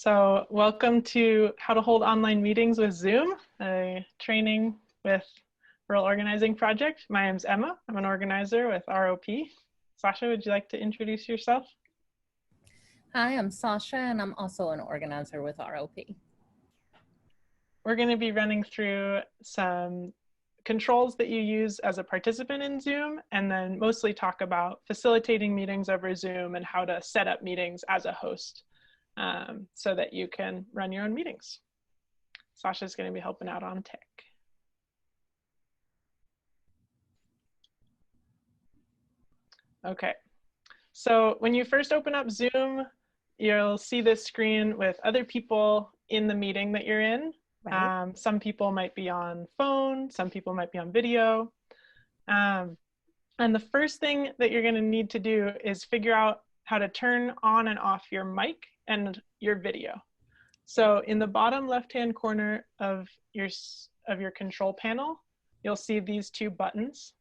So welcome to How to Hold Online Meetings with Zoom, a training with Rural Organizing Project. My name's Emma. I'm an organizer with ROP. Sasha, would you like to introduce yourself? Hi, I'm Sasha, and I'm also an organizer with ROP. We're going to be running through some controls that you use as a participant in Zoom, and then mostly talk about facilitating meetings over Zoom and how to set up meetings as a host so that you can run your own meetings. Sasha's going to be helping out on tech. Okay, so when you first open up Zoom, you'll see this screen with other people in the meeting that you're in. Right. Some people might be on phone, some people might be on video. And the first thing that you're going to need to do is figure out how to turn on and off your mic and your video. So in the bottom left-hand corner of your control panel, you'll see these two buttons.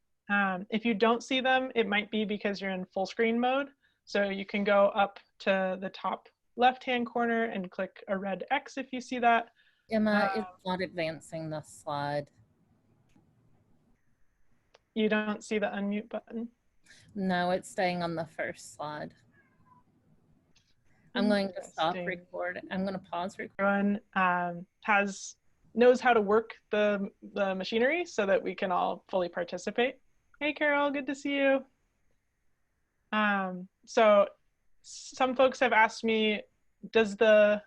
If you don't see them, it might be because you're in full screen mode. So you can go up to the top left-hand corner and click a red X if you see that. Emma, it's not advancing the slide. You don't see the unmute button? No, it's staying on the first slide. I'm going to stop record. I'm going to pause record. Everyone knows how to work the machinery so that we can all fully participate. Hey, Carol, good to see you. So some folks have asked me, does the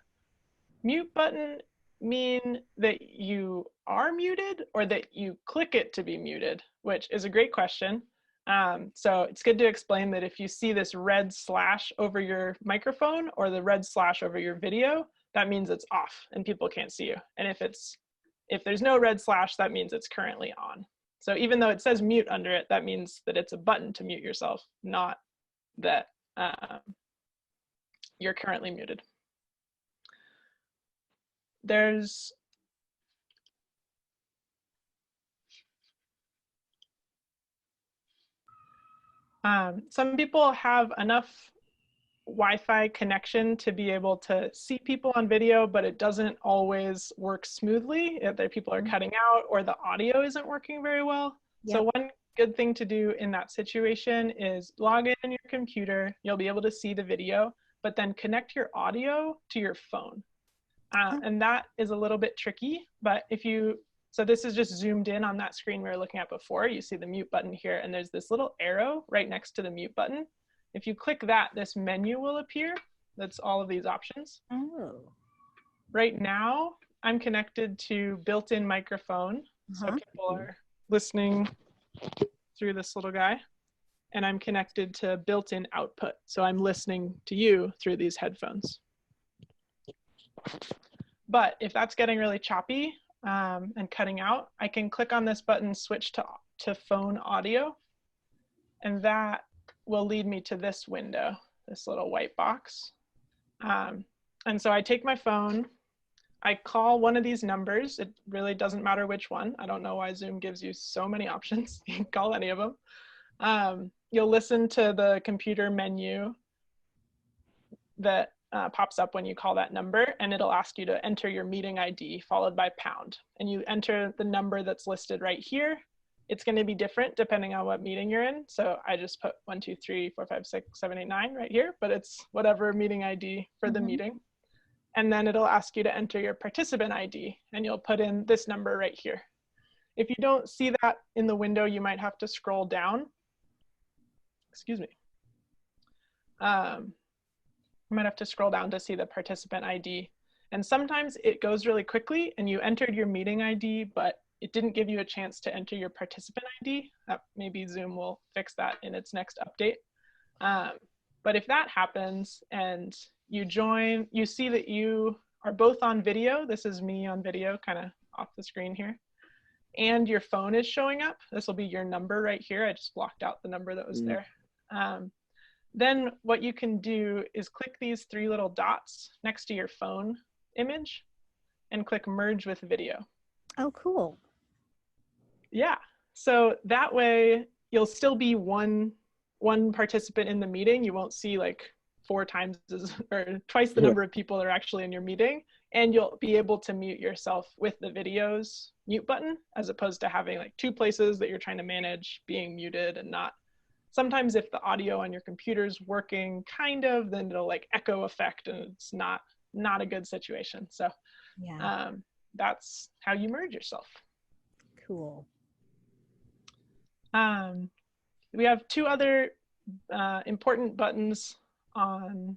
mute button mean that you are muted or that you click it to be muted, which is a great question. So it's good to explain that if you see this red slash over your microphone or the red slash over your video, that means it's off and people can't see you. And if there's no red slash, that means it's currently on. So even though it says mute under it, that means that it's a button to mute yourself, not that you're currently muted. There's some people have enough Wi-Fi connection to be able to see people on video, but it doesn't always work smoothly. Either people are cutting out or the audio isn't working very well. Yep. So one good thing to do in that situation is log in your computer. You'll be able to see the video, but then connect your audio to your phone. And that is a little bit tricky, but so this is just zoomed in on that screen we were looking at before. You see the mute button here, and there's this little arrow right next to the mute button. If you click that, this menu will appear. That's all of these options. Oh. Right now, I'm connected to built-in microphone. So people are listening through this little guy. And I'm connected to built-in output. So I'm listening to you through these headphones. But if that's getting really choppy and cutting out, I can click on this button, switch to phone audio, and that will lead me to this window, this little white box. And so I take my phone, I call one of these numbers. It really doesn't matter which one. I don't know why Zoom gives you so many options. You can call any of them. You'll listen to the computer menu that pops up when you call that number, and it'll ask you to enter your meeting ID followed by pound. And you enter the number that's listed right here. It's going to be different depending on what meeting you're in. So I just put 1, 2, 3, 4, 5, 6, 7, 8, 9 right here, but it's whatever meeting ID for the meeting. And then it'll ask you to enter your participant ID, and you'll put in this number right here. If you don't see that in the window, you might have to scroll down. Excuse me. You might have to scroll down to see the participant ID. And sometimes it goes really quickly and you entered your meeting ID, but it didn't give you a chance to enter your participant ID. Maybe Zoom will fix that in its next update. But if that happens and you join, you see that you are both on video. This is me on video, kind of off the screen here. And your phone is showing up. This will be your number right here. I just blocked out the number that was there. Then what you can do is click these 3 little dots next to your phone image and click merge with video. Oh, cool. Yeah, so that way you'll still be one participant in the meeting. You won't see like 4 times or twice the number of people that are actually in your meeting, and you'll be able to mute yourself with the video's mute button, as opposed to having like 2 places that you're trying to manage being muted and not. Sometimes if the audio on your computer's working kind of, then it'll like echo effect, and it's not a good situation. So Yeah. That's how you merge yourself. Cool. We have 2 other important buttons on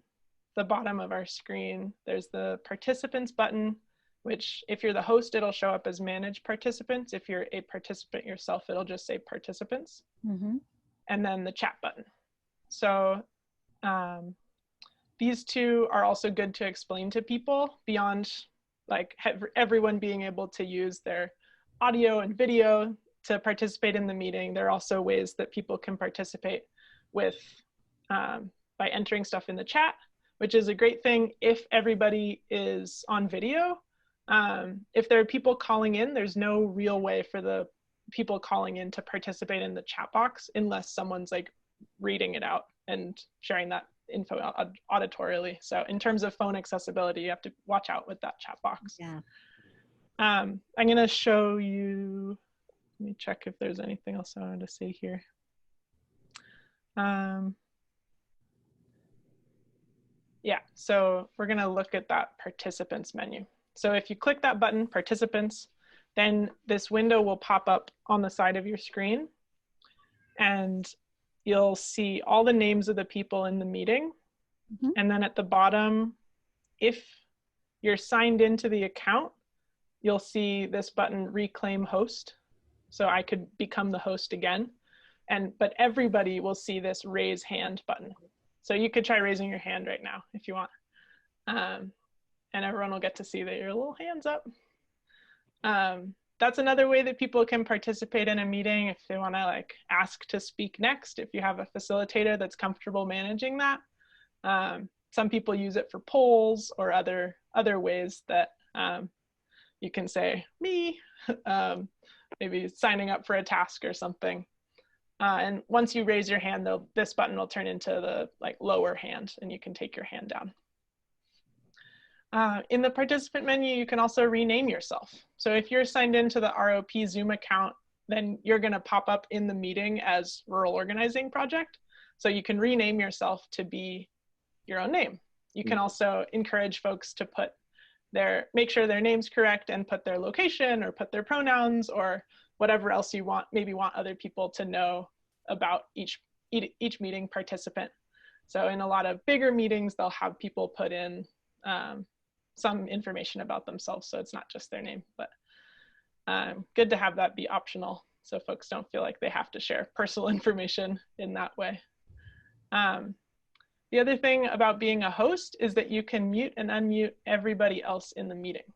the bottom of our screen. There's the participants button, which if you're the host, it'll show up as manage participants. If you're a participant yourself, it'll just say participants. Mm-hmm. And then the chat button. So these 2 are also good to explain to people beyond like everyone being able to use their audio and video to participate in the meeting. There are also ways that people can participate with by entering stuff in the chat, which is a great thing if everybody is on video. If there are people calling in, there's no real way for the people calling in to participate in the chat box unless someone's like reading it out and sharing that info auditorily. So in terms of phone accessibility, you have to watch out with that chat box. Yeah. I'm going to show you, let me check if there's anything else I wanted to say here. Yeah, so we're going to look at that participants menu. So if you click that button, participants, then this window will pop up on the side of your screen, and you'll see all the names of the people in the meeting. Mm-hmm. And then at the bottom, if you're signed into the account, you'll see this button, reclaim host. So I could become the host again. But everybody will see this raise hand button. So you could try raising your hand right now if you want. And everyone will get to see that your little hand's up. That's another way that people can participate in a meeting if they want to like ask to speak next, if you have a facilitator that's comfortable managing that. Some people use it for polls or other ways that you can say, me, maybe signing up for a task or something. And once you raise your hand, this button will turn into the like lower hand, and you can take your hand down. In the participant menu, you can also rename yourself. So if you're signed into the ROP Zoom account, then you're going to pop up in the meeting as Rural Organizing Project. So you can rename yourself to be your own name. You can also encourage folks to make sure their name's correct and put their location or put their pronouns or whatever else you maybe want other people to know about each meeting participant. So in a lot of bigger meetings, they'll have people put in some information about themselves, so it's not just their name, but good to have that be optional so folks don't feel like they have to share personal information in that way. The other thing about being a host is that you can mute and unmute everybody else in the meeting.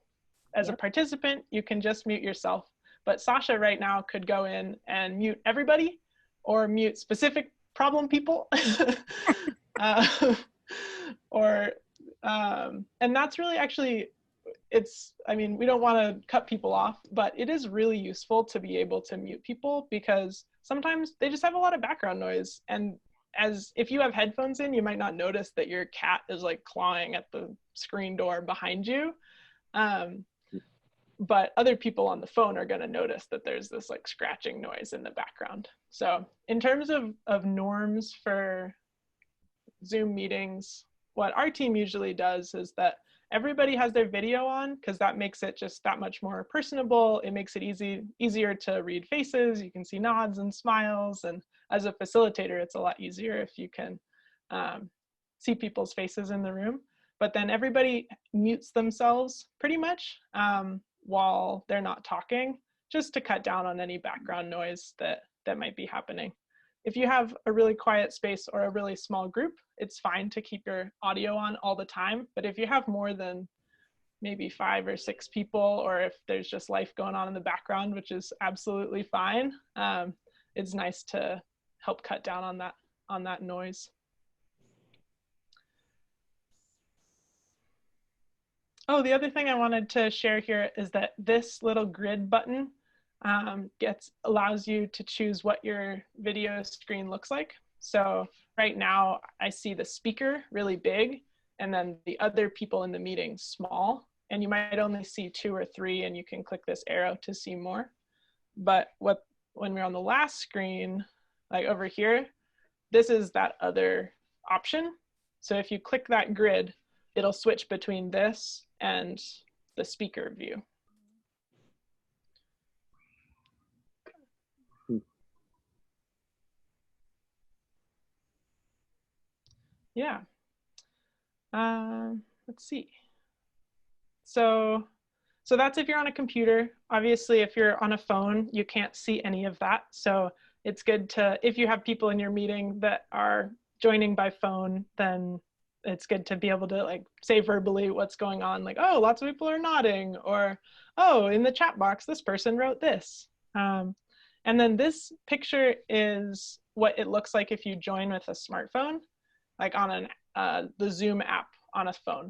As a participant, you can just mute yourself, but Sasha right now could go in and mute everybody or mute specific problem people. And that's really actually, we don't want to cut people off, but it is really useful to be able to mute people because sometimes they just have a lot of background noise. And if you have headphones in, you might not notice that your cat is like clawing at the screen door behind you. But other people on the phone are going to notice that there's this like scratching noise in the background. So in terms of norms for Zoom meetings, what our team usually does is that everybody has their video on because that makes it just that much more personable. It makes it easier to read faces. You can see nods and smiles. And as a facilitator, it's a lot easier if you can see people's faces in the room. But then everybody mutes themselves pretty much while they're not talking, just to cut down on any background noise that might be happening. If you have a really quiet space or a really small group, it's fine to keep your audio on all the time. But if you have more than maybe 5 or 6 people, or if there's just life going on in the background, which is absolutely fine, it's nice to help cut down on that noise. Oh, the other thing I wanted to share here is that this little grid button allows you to choose what your video screen looks like. So right now I see the speaker really big and then the other people in the meeting small, and you might only see 2 or 3, and you can click this arrow to see more. But when we're on the last screen, like over here, this is that other option. So if you click that grid, it'll switch between this and the speaker view. Yeah. Let's see. So that's if you're on a computer. Obviously, if you're on a phone, you can't see any of that. So it's good to, if you have people in your meeting that are joining by phone, then it's good to be able to like say verbally what's going on, like, oh, lots of people are nodding, or, oh, in the chat box, this person wrote this. And then this picture is what it looks like if you join with a smartphone, like on the Zoom app on a phone.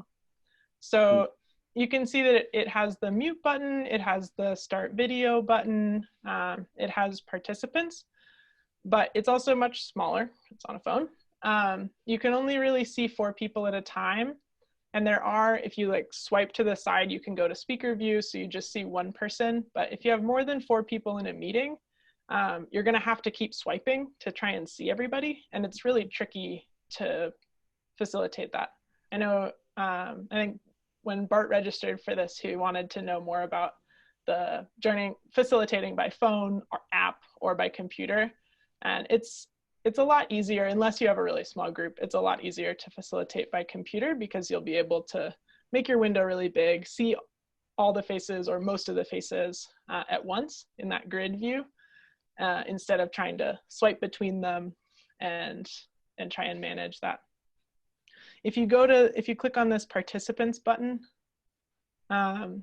So you can see that it has the mute button, it has the start video button, it has participants, but it's also much smaller. It's on a phone. You can only really see 4 people at a time. And there are, if you like swipe to the side, you can go to speaker view, so you just see 1 person. But if you have more than 4 people in a meeting, you're gonna have to keep swiping to try and see everybody. And it's really tricky to facilitate that. I know, I think when Bart registered for this, he wanted to know more about the facilitating by phone or app or by computer. And it's a lot easier, unless you have a really small group, it's a lot easier to facilitate by computer, because you'll be able to make your window really big, see all the faces or most of the faces at once in that grid view, instead of trying to swipe between them and try and manage that. If you click on this participants button,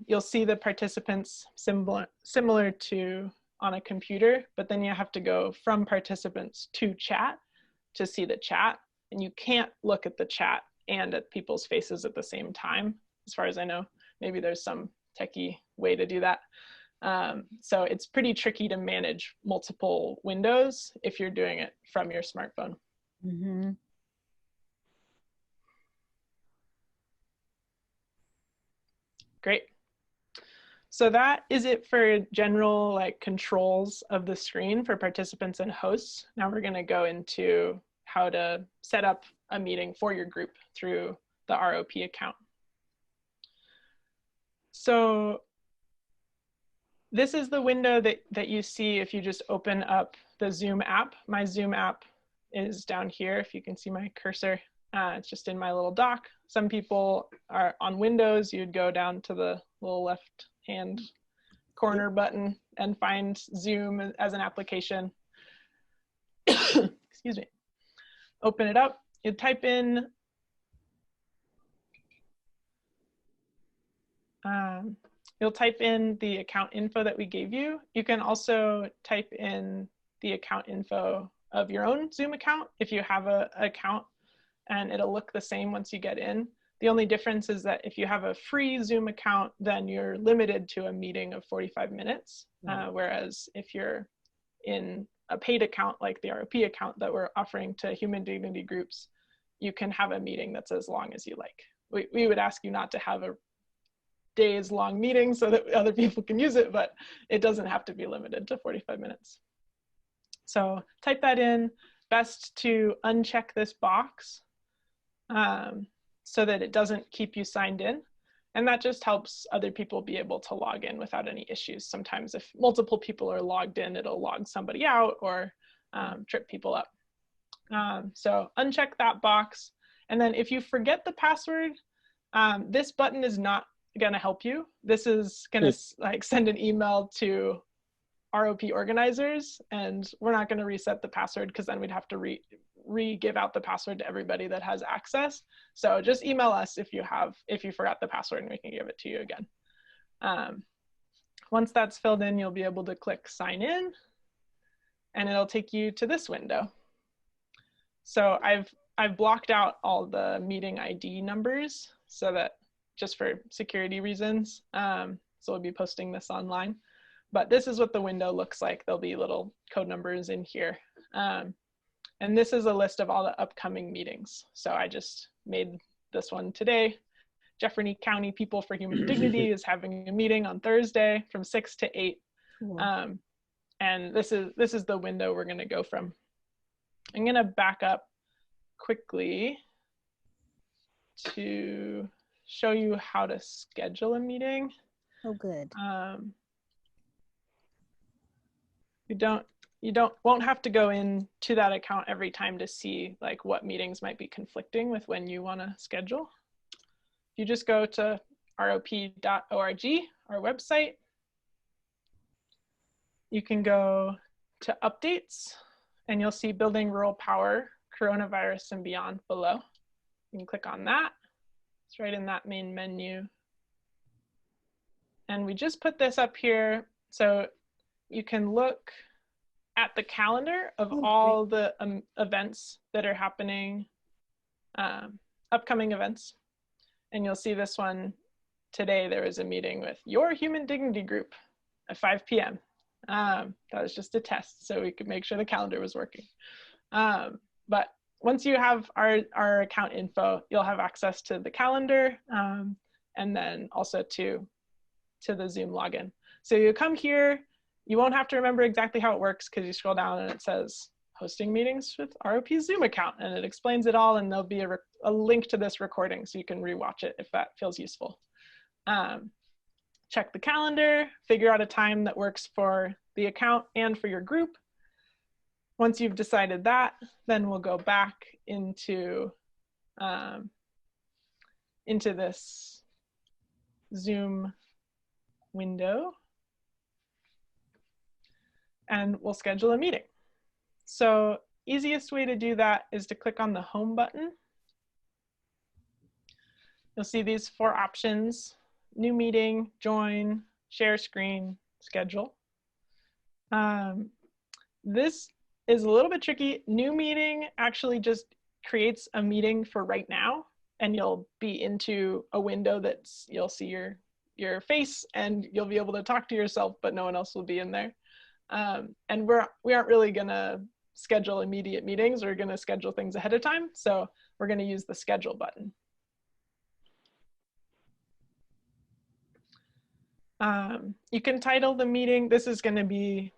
you'll see the participants similar to on a computer, but then you have to go from participants to chat to see the chat. And you can't look at the chat and at people's faces at the same time, as far as I know. Maybe there's some techie way to do that. So it's pretty tricky to manage multiple windows if you're doing it from your smartphone. Mm-hmm. Great. So that is it for general like controls of the screen for participants and hosts. Now we're going to go into how to set up a meeting for your group through the ROP account. So this is the window that you see if you just open up the Zoom app. My Zoom app is down here, if you can see my cursor. It's just in my little dock. Some people are on Windows, you'd go down to the little left-hand corner button and find Zoom as an application. Excuse me. Open it up, you type in you'll type in the account info that we gave you. You can also type in the account info of your own Zoom account if you have an account, and it'll look the same once you get in. The only difference is that if you have a free Zoom account, then you're limited to a meeting of 45 minutes. Whereas if you're in a paid account like the ROP account that we're offering to human dignity groups, you can have a meeting that's as long as you like. We would ask you not to have a days long meeting so that other people can use it, but it doesn't have to be limited to 45 minutes. So type that in. Best to uncheck this box so that it doesn't keep you signed in. And that just helps other people be able to log in without any issues. Sometimes if multiple people are logged in, it'll log somebody out or trip people up. So uncheck that box. And then if you forget the password, this button is not going to help you. This is going to like send an email to ROP organizers, and we're not going to reset the password because then we'd have to re-give out the password to everybody that has access. So just email us if you forgot the password, and we can give it to you again. Once that's filled in, you'll be able to click sign in, and it'll take you to this window. So I've blocked out all the meeting ID numbers so that just for security reasons. So we'll be posting this online. But this is what the window looks like. There'll be little code numbers in here. And this is a list of all the upcoming meetings. So I just made this one today. Jefferson County People for Human Dignity is having a meeting on Thursday from 6 to 8. Cool. And this is the window we're gonna go from. I'm gonna back up quickly to show you how to schedule a meeting. Oh, good. You won't have to go into that account every time to see like what meetings might be conflicting with when you want to schedule. You just go to rop.org, our website. You can go to updates and you'll see Building Rural Power, Coronavirus and Beyond below. You can click on that. It's right in that main menu. And we just put this up here so you can look at the calendar of all the events that are happening, upcoming events. And you'll see this one today. There was a meeting with Your Human Dignity Group at 5 p.m. That was just a test so we could make sure the calendar was working. But once you have our account info, you'll have access to the calendar and then also to the Zoom login. So you come here, you won't have to remember exactly how it works because you scroll down and it says hosting meetings with ROP's Zoom account and it explains it all, and there'll be a link to this recording so you can rewatch it if that feels useful. Check the calendar, figure out a time that works for the account and for your group. Once you've decided that, then we'll go back into this Zoom window and we'll schedule a meeting. So easiest way to do that is to click on the home button. You'll see these 4 options: new meeting, join, share screen, schedule. This is a little bit tricky. New meeting actually just creates a meeting for right now, and you'll be into a window that's, you'll see your face and you'll be able to talk to yourself, but no one else will be in there. And we aren't really gonna schedule immediate meetings. We're gonna schedule things ahead of time. So we're gonna use the schedule button. You can title the meeting. This is gonna be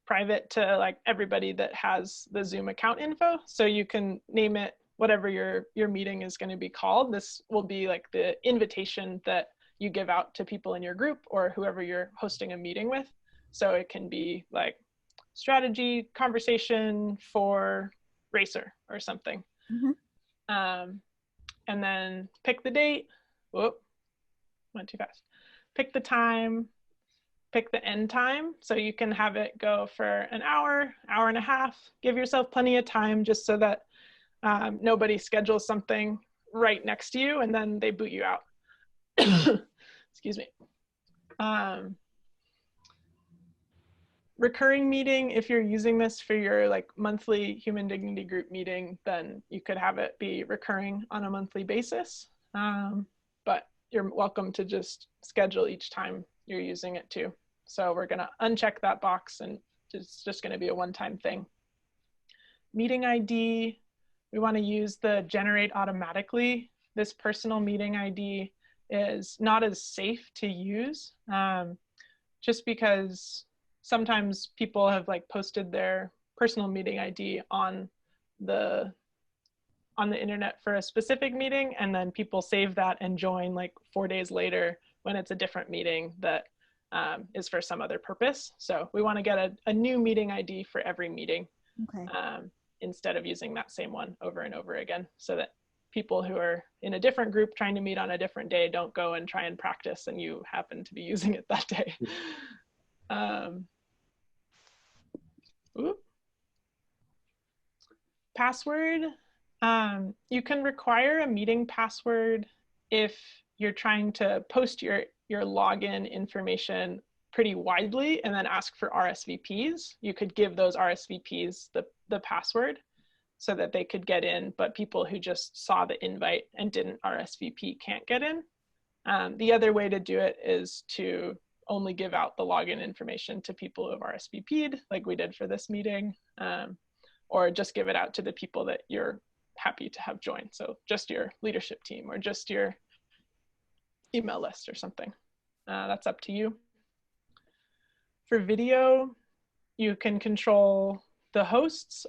private to like everybody that has the Zoom account info. So you can name it whatever your meeting is gonna be called. This will be like the invitation that you give out to people in your group or whoever you're hosting a meeting with. So it can be like strategy conversation for racer or something. Mm-hmm. And then pick the date. Whoop, went too fast. Pick the time, pick the end time. So you can have it go for an hour, hour and a half. Give yourself plenty of time just so that nobody schedules something right next to you and then they boot you out. Excuse me. Recurring meeting, if you're using this for your like monthly human dignity group meeting, then you could have it be recurring on a monthly basis. But you're welcome to just schedule each time you're using it too. So we're gonna uncheck that box and it's just gonna be a one-time thing. Meeting ID, we wanna use the generate automatically. This personal meeting ID is not as safe to use just because sometimes people have like posted their personal meeting ID on the internet for a specific meeting, and then people save that and join like 4 days later when it's a different meeting that is for some other purpose. So we want to get a new meeting ID for every meeting. Okay. Instead of using that same one over and over again, so that people who are in a different group trying to meet on a different day don't go and try and practice and you happen to be using it that day. Password. You can require a meeting password if you're trying to post your login information pretty widely and then ask for RSVPs. You could give those RSVPs the password so that they could get in, but people who just saw the invite and didn't RSVP can't get in. The other way to do it is to only give out the login information to people who have RSVP'd, like we did for this meeting. or just give it out to the people that you're happy to have join. So just your leadership team or just your email list or something. That's up to you. For video, you can control the host's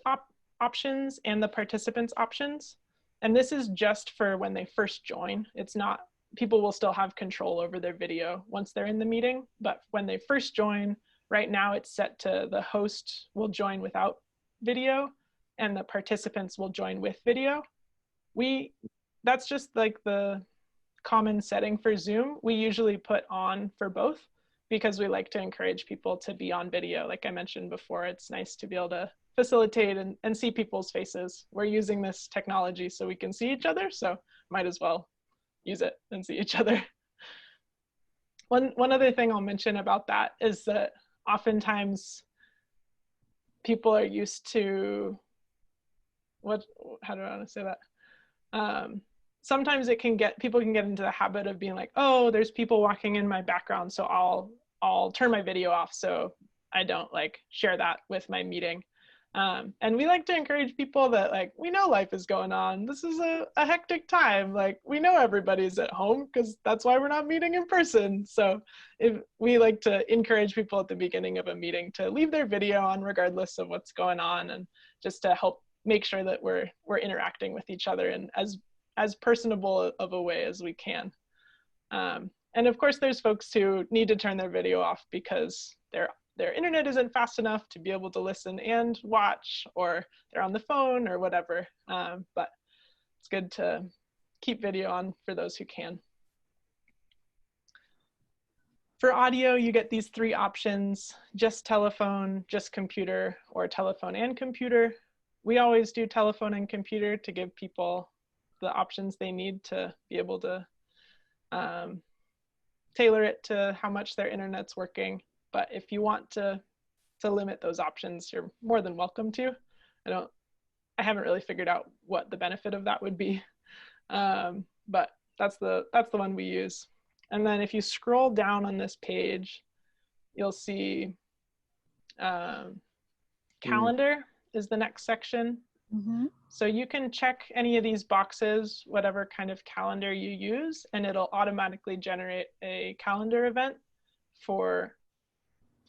options and the participants' options. And this is just for when they first join. It's not, people will still have control over their video once they're in the meeting, but when they first join, right now it's set to the host will join without video and the participants will join with video. That's just like the common setting for Zoom. We usually put on for both because we like to encourage people to be on video. Like I mentioned before, it's nice to be able to facilitate and see people's faces. We're using this technology so we can see each other, so might as well use it and see each other. One other thing I'll mention about that is that oftentimes people are used to, how do I want to say that? Sometimes people can get into the habit of being like, oh, there's people walking in my background, so I'll turn my video off so I don't like share that with my meeting. And we like to encourage people that like, we know life is going on. This is a hectic time. Like we know everybody's at home because that's why we're not meeting in person. So if we like to encourage people at the beginning of a meeting to leave their video on regardless of what's going on, and just to help make sure that we're interacting with each other in as personable of a way as we can. And of course there's folks who need to turn their video off because their internet isn't fast enough to be able to listen and watch, or they're on the phone or whatever. But it's good to keep video on for those who can. For audio, you get these three options: just telephone, just computer, or telephone and computer. We always do telephone and computer to give people the options they need to be able to tailor it to how much their internet's working. But if you want to limit those options, you're more than welcome to. I haven't really figured out what the benefit of that would be, but that's the one we use. And then if you scroll down on this page, you'll see calendar is the next section. Mm-hmm. So you can check any of these boxes, whatever kind of calendar you use, and it'll automatically generate a calendar event for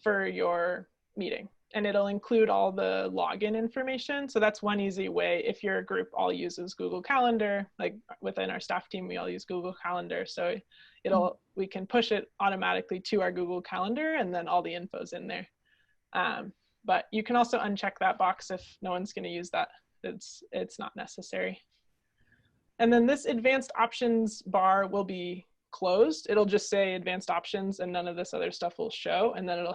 your meeting. And it'll include all the login information. So that's one easy way. If your group all uses Google Calendar, like within our staff team, we all use Google Calendar. So we can push it automatically to our Google Calendar, and then all the info's in there. But you can also uncheck that box if no one's going to use that. It's not necessary. And then this advanced options bar will be closed. It'll just say advanced options and none of this other stuff will show, and then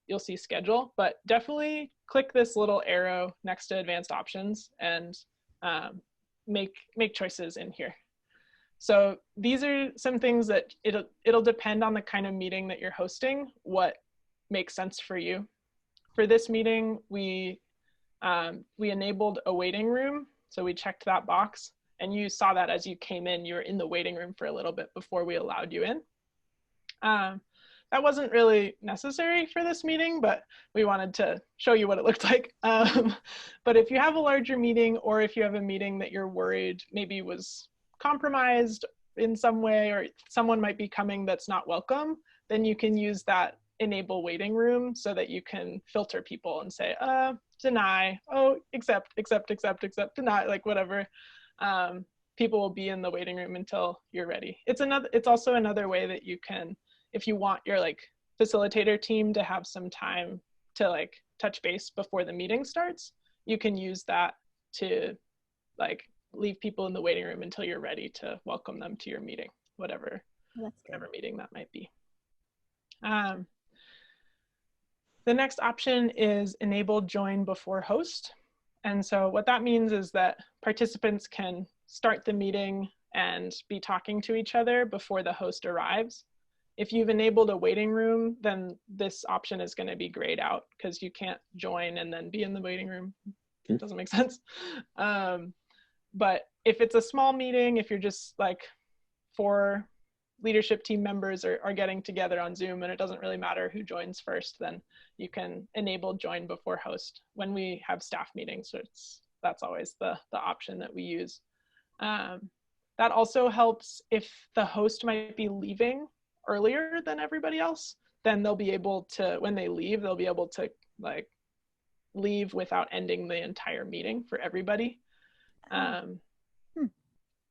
you'll see schedule. But definitely click this little arrow next to advanced options and make choices in here. So these are some things that it'll depend on the kind of meeting that you're hosting, what makes sense for you. For this meeting, we enabled a waiting room. So we checked that box, and you saw that as you came in, you were in the waiting room for a little bit before we allowed you in. That wasn't really necessary for this meeting, but we wanted to show you what it looked like. But if you have a larger meeting, or if you have a meeting that you're worried maybe was compromised in some way, or someone might be coming that's not welcome, then you can use that enable waiting room so that you can filter people and say, deny, oh, accept, deny, like whatever. People will be in the waiting room until you're ready. It's also another way that you can, if you want your like facilitator team to have some time to like touch base before the meeting starts, you can use that to like leave people in the waiting room until you're ready to welcome them to your meeting, whatever meeting that might be. The next option is enable join before host. And so what that means is that participants can start the meeting and be talking to each other before the host arrives. If you've enabled a waiting room, then this option is going to be grayed out because you can't join and then be in the waiting room. It doesn't make sense. But if it's a small meeting, if you're just like 4 leadership team members are getting together on Zoom and it doesn't really matter who joins first, then you can enable join before host when we have staff meetings. So that's always the option that we use. That also helps if the host might be leaving earlier than everybody else, then they'll be able to, when they leave, they'll be able to like leave without ending the entire meeting for everybody.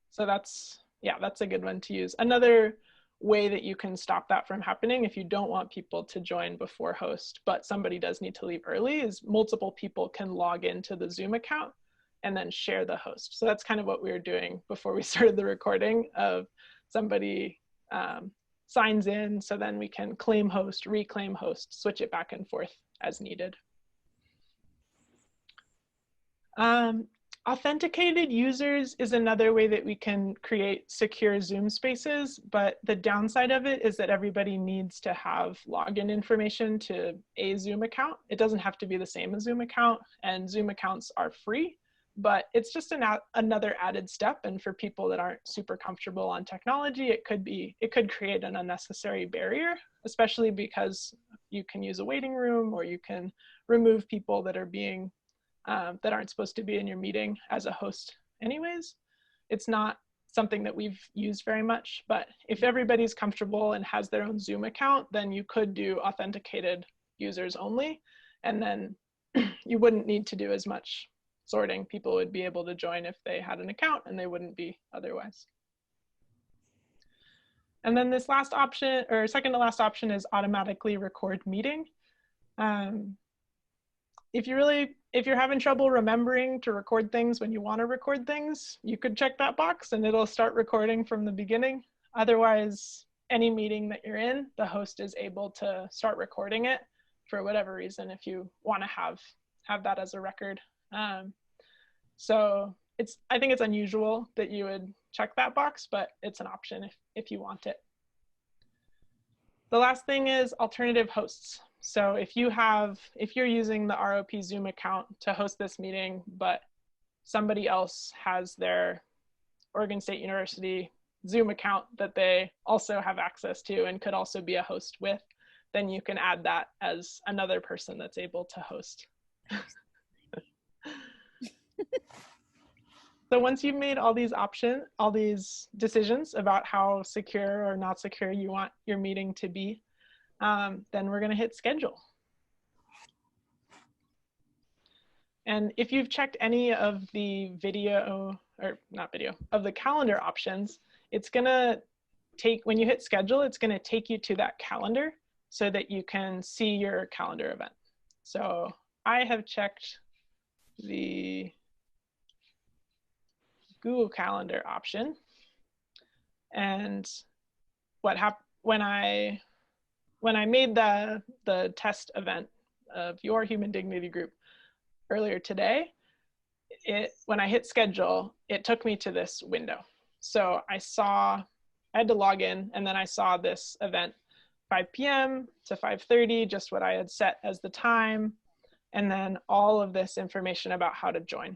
So that's a good one to use. Another way that you can stop that from happening if you don't want people to join before host, but somebody does need to leave early, is multiple people can log into the Zoom account and then share the host. So that's kind of what we were doing before we started the recording, of somebody signs in, so then we can claim host, reclaim host, switch it back and forth as needed. Authenticated users is another way that we can create secure Zoom spaces, but the downside of it is that everybody needs to have login information to a Zoom account. It doesn't have to be the same as Zoom account, and Zoom accounts are free, but it's just another added step. And for people that aren't super comfortable on technology, it could create an unnecessary barrier, especially because you can use a waiting room, or you can remove people that are being that aren't supposed to be in your meeting as a host anyways. It's not something that we've used very much, but if everybody's comfortable and has their own Zoom account, then you could do authenticated users only, and then you wouldn't need to do as much sorting. People would be able to join if they had an account, and they wouldn't be otherwise. And then this last option, or second to last option, is automatically record meeting. If you're having trouble remembering to record things when you want to record things, you could check that box and it'll start recording from the beginning. Otherwise, any meeting that you're in, the host is able to start recording it for whatever reason, if you want to have that as a record. So I think it's unusual that you would check that box, but it's an option if you want it. The last thing is alternative hosts. So if you're using the ROP Zoom account to host this meeting, but somebody else has their Oregon State University Zoom account that they also have access to and could also be a host with, then you can add that as another person that's able to host. So once you've made all these decisions about how secure or not secure you want your meeting to be, then we're going to hit schedule. And if you've checked any of the of the calendar options, it's going to when you hit schedule, it's going to take you to that calendar so that you can see your calendar event. So I have checked the Google Calendar option, and what happened when I made the test event of your Human Dignity group earlier today, when I hit schedule, it took me to this window. So I had to log in, and then I saw this event, 5 p.m. to 5:30, just what I had set as the time, and then all of this information about how to join.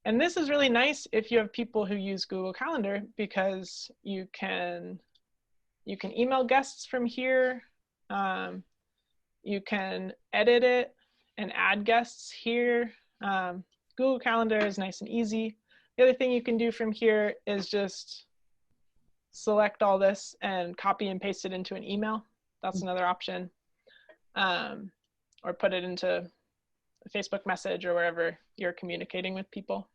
And this is really nice if you have people who use Google Calendar, because you can email guests from here. You can edit it and add guests here. Google Calendar is nice and easy. The other thing you can do from here is just select all this and copy and paste it into an email. That's another option. Or put it into a Facebook message or wherever you're communicating with people.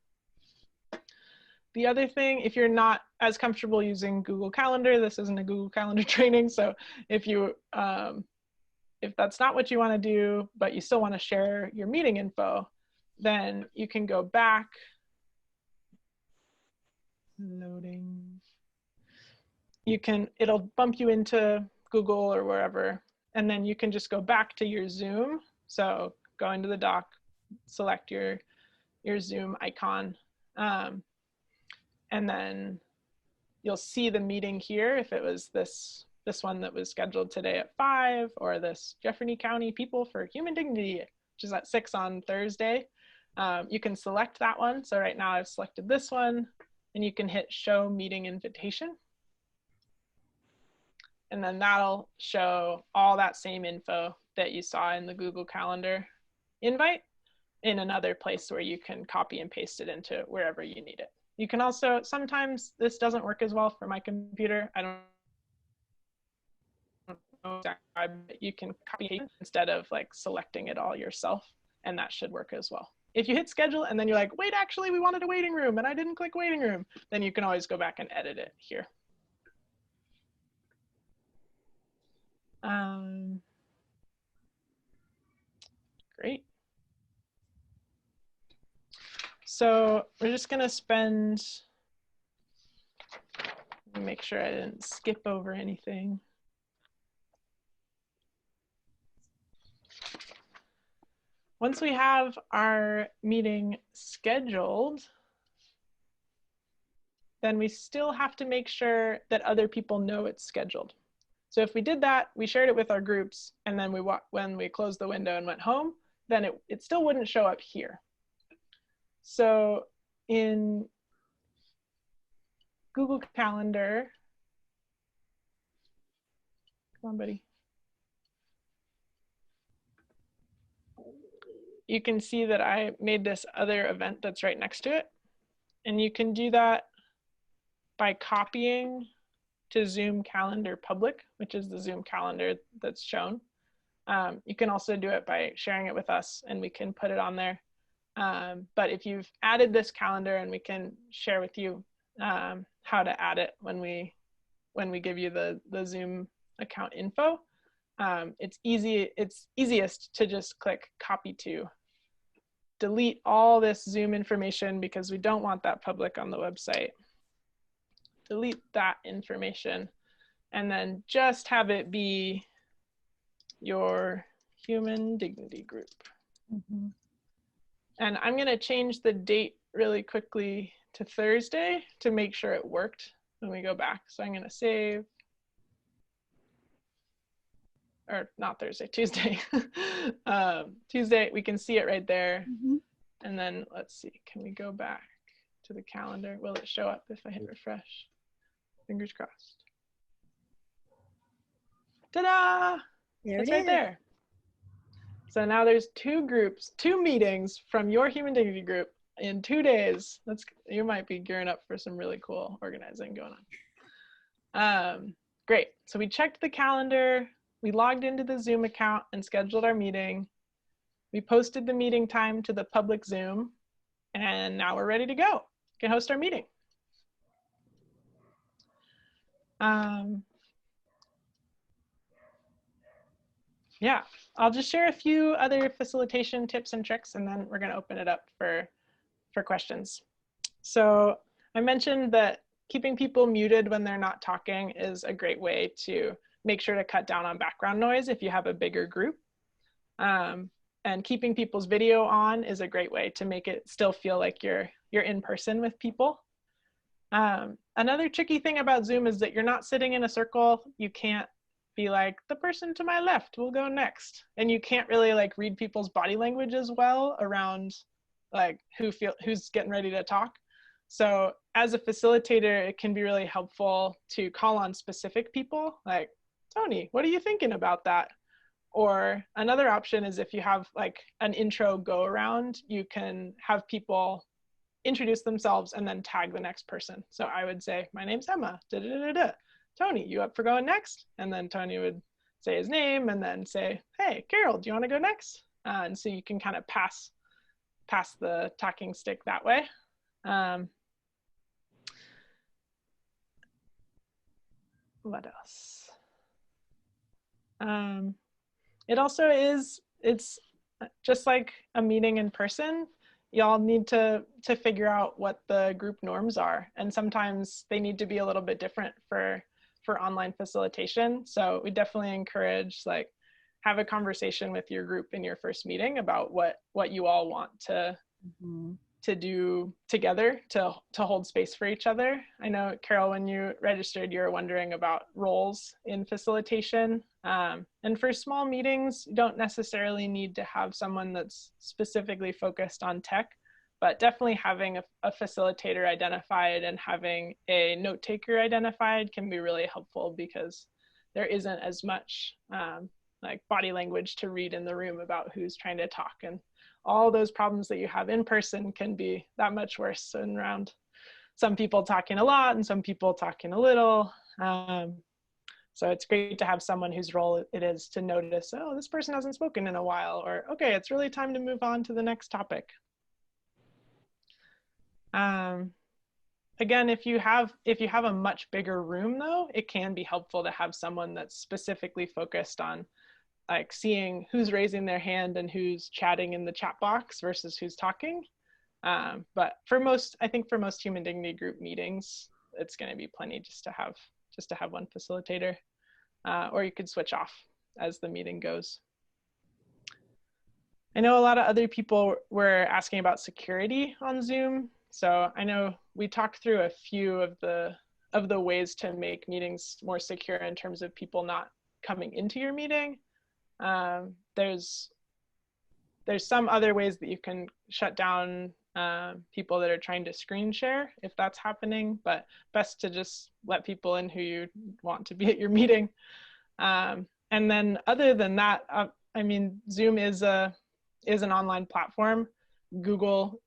The other thing, if you're not as comfortable using Google Calendar, this isn't a Google Calendar training, so if that's not what you want to do, but you still want to share your meeting info, then you can go back. Loading. It'll bump you into Google or wherever, and then you can just go back to your Zoom. So go into the dock, select your Zoom icon, and then you'll see the meeting here if it was this one that was scheduled today at 5, or this Jefferson County People for Human Dignity, which is at 6 on Thursday. You can select that one. So right now I've selected this one, and you can hit show meeting invitation. And then that'll show all that same info that you saw in the Google Calendar invite in another place where you can copy and paste it into wherever you need it. You can also, sometimes this doesn't work as well for my computer. I don't know exactly, but you can copy it instead of like selecting it all yourself, and that should work as well. If you hit schedule and then you're like, wait, actually we wanted a waiting room and I didn't click waiting room, then you can always go back and edit it here. Great. So we're just gonna spend, let me make sure I didn't skip over anything. Once we have our meeting scheduled, then we still have to make sure that other people know it's scheduled. So if we did that, we shared it with our groups, and then when we closed the window and went home, then it still wouldn't show up here. So in Google Calendar, come on, buddy. You can see that I made this other event that's right next to it. And you can do that by copying to Zoom Calendar Public, which is the Zoom calendar that's shown. You can also do it by sharing it with us and we can put it on there. But if you've added this calendar, and we can share with you how to add it when we give you the Zoom account info, it's easiest to just click copy to, delete all this Zoom information because we don't want that public on the website. Delete that information, and then just have it be your human dignity group. Mm-hmm. And I'm gonna change the date really quickly to Thursday to make sure it worked when we go back. So I'm gonna save, or not Thursday, Tuesday. Tuesday, we can see it right there. Mm-hmm. And then let's see, can we go back to the calendar? Will it show up if I hit refresh? Fingers crossed. Ta-da! It's right there. So now there's 2 groups, 2 meetings from your human dignity group in 2 days. You might be gearing up for some really cool organizing going on. Great, so we checked the calendar, we logged into the Zoom account and scheduled our meeting. We posted the meeting time to the public Zoom, and now we're ready to go. We can host our meeting. Yeah, I'll just share a few other facilitation tips and tricks, and then we're going to open it up for questions. So I mentioned that keeping people muted when they're not talking is a great way to make sure to cut down on background noise if you have a bigger group. And keeping people's video on is a great way to make it still feel like you're in person with people. Another tricky thing about Zoom is that you're not sitting in a circle. You can't be like, the person to my left will go next. And you can't really like read people's body language as well around like who's getting ready to talk. So as a facilitator, it can be really helpful to call on specific people like, Tony, what are you thinking about that? Or another option is if you have like an intro go around, you can have people introduce themselves and then tag the next person. So I would say, my name's Emma, da-da-da-da-da. Tony, you up for going next? And then Tony would say his name and then say, hey, Carol, do you want to go next? And so you can kind of pass the talking stick that way. What else? It also it's just like a meeting in person. Y'all need to figure out what the group norms are. And sometimes they need to be a little bit different for online facilitation. So we definitely encourage like have a conversation with your group in your first meeting about what you all want to do together to hold space for each other. I know, Carol, when you registered, you were wondering about roles in facilitation. And for small meetings, you don't necessarily need to have someone that's specifically focused on tech, But definitely having a facilitator identified and having a note taker identified can be really helpful, because there isn't as much like body language to read in the room about who's trying to talk, and all those problems that you have in person can be that much worse than around some people talking a lot and some people talking a little. So it's great to have someone whose role it is to notice, oh, this person hasn't spoken in a while, or okay, it's really time to move on to the next topic. Again, if you have a much bigger room though, it can be helpful to have someone that's specifically focused on like seeing who's raising their hand and who's chatting in the chat box versus who's talking. But I think for most Human Dignity group meetings, it's going to be plenty just to have one facilitator, or you could switch off as the meeting goes. I know a lot of other people were asking about security on Zoom. So I know we talked through a few of the ways to make meetings more secure in terms of people not coming into your meeting. There's some other ways that you can shut down people that are trying to screen share if that's happening, but best to just let people in who you want to be at your meeting. And then other than that, I mean, Zoom is an online platform. Google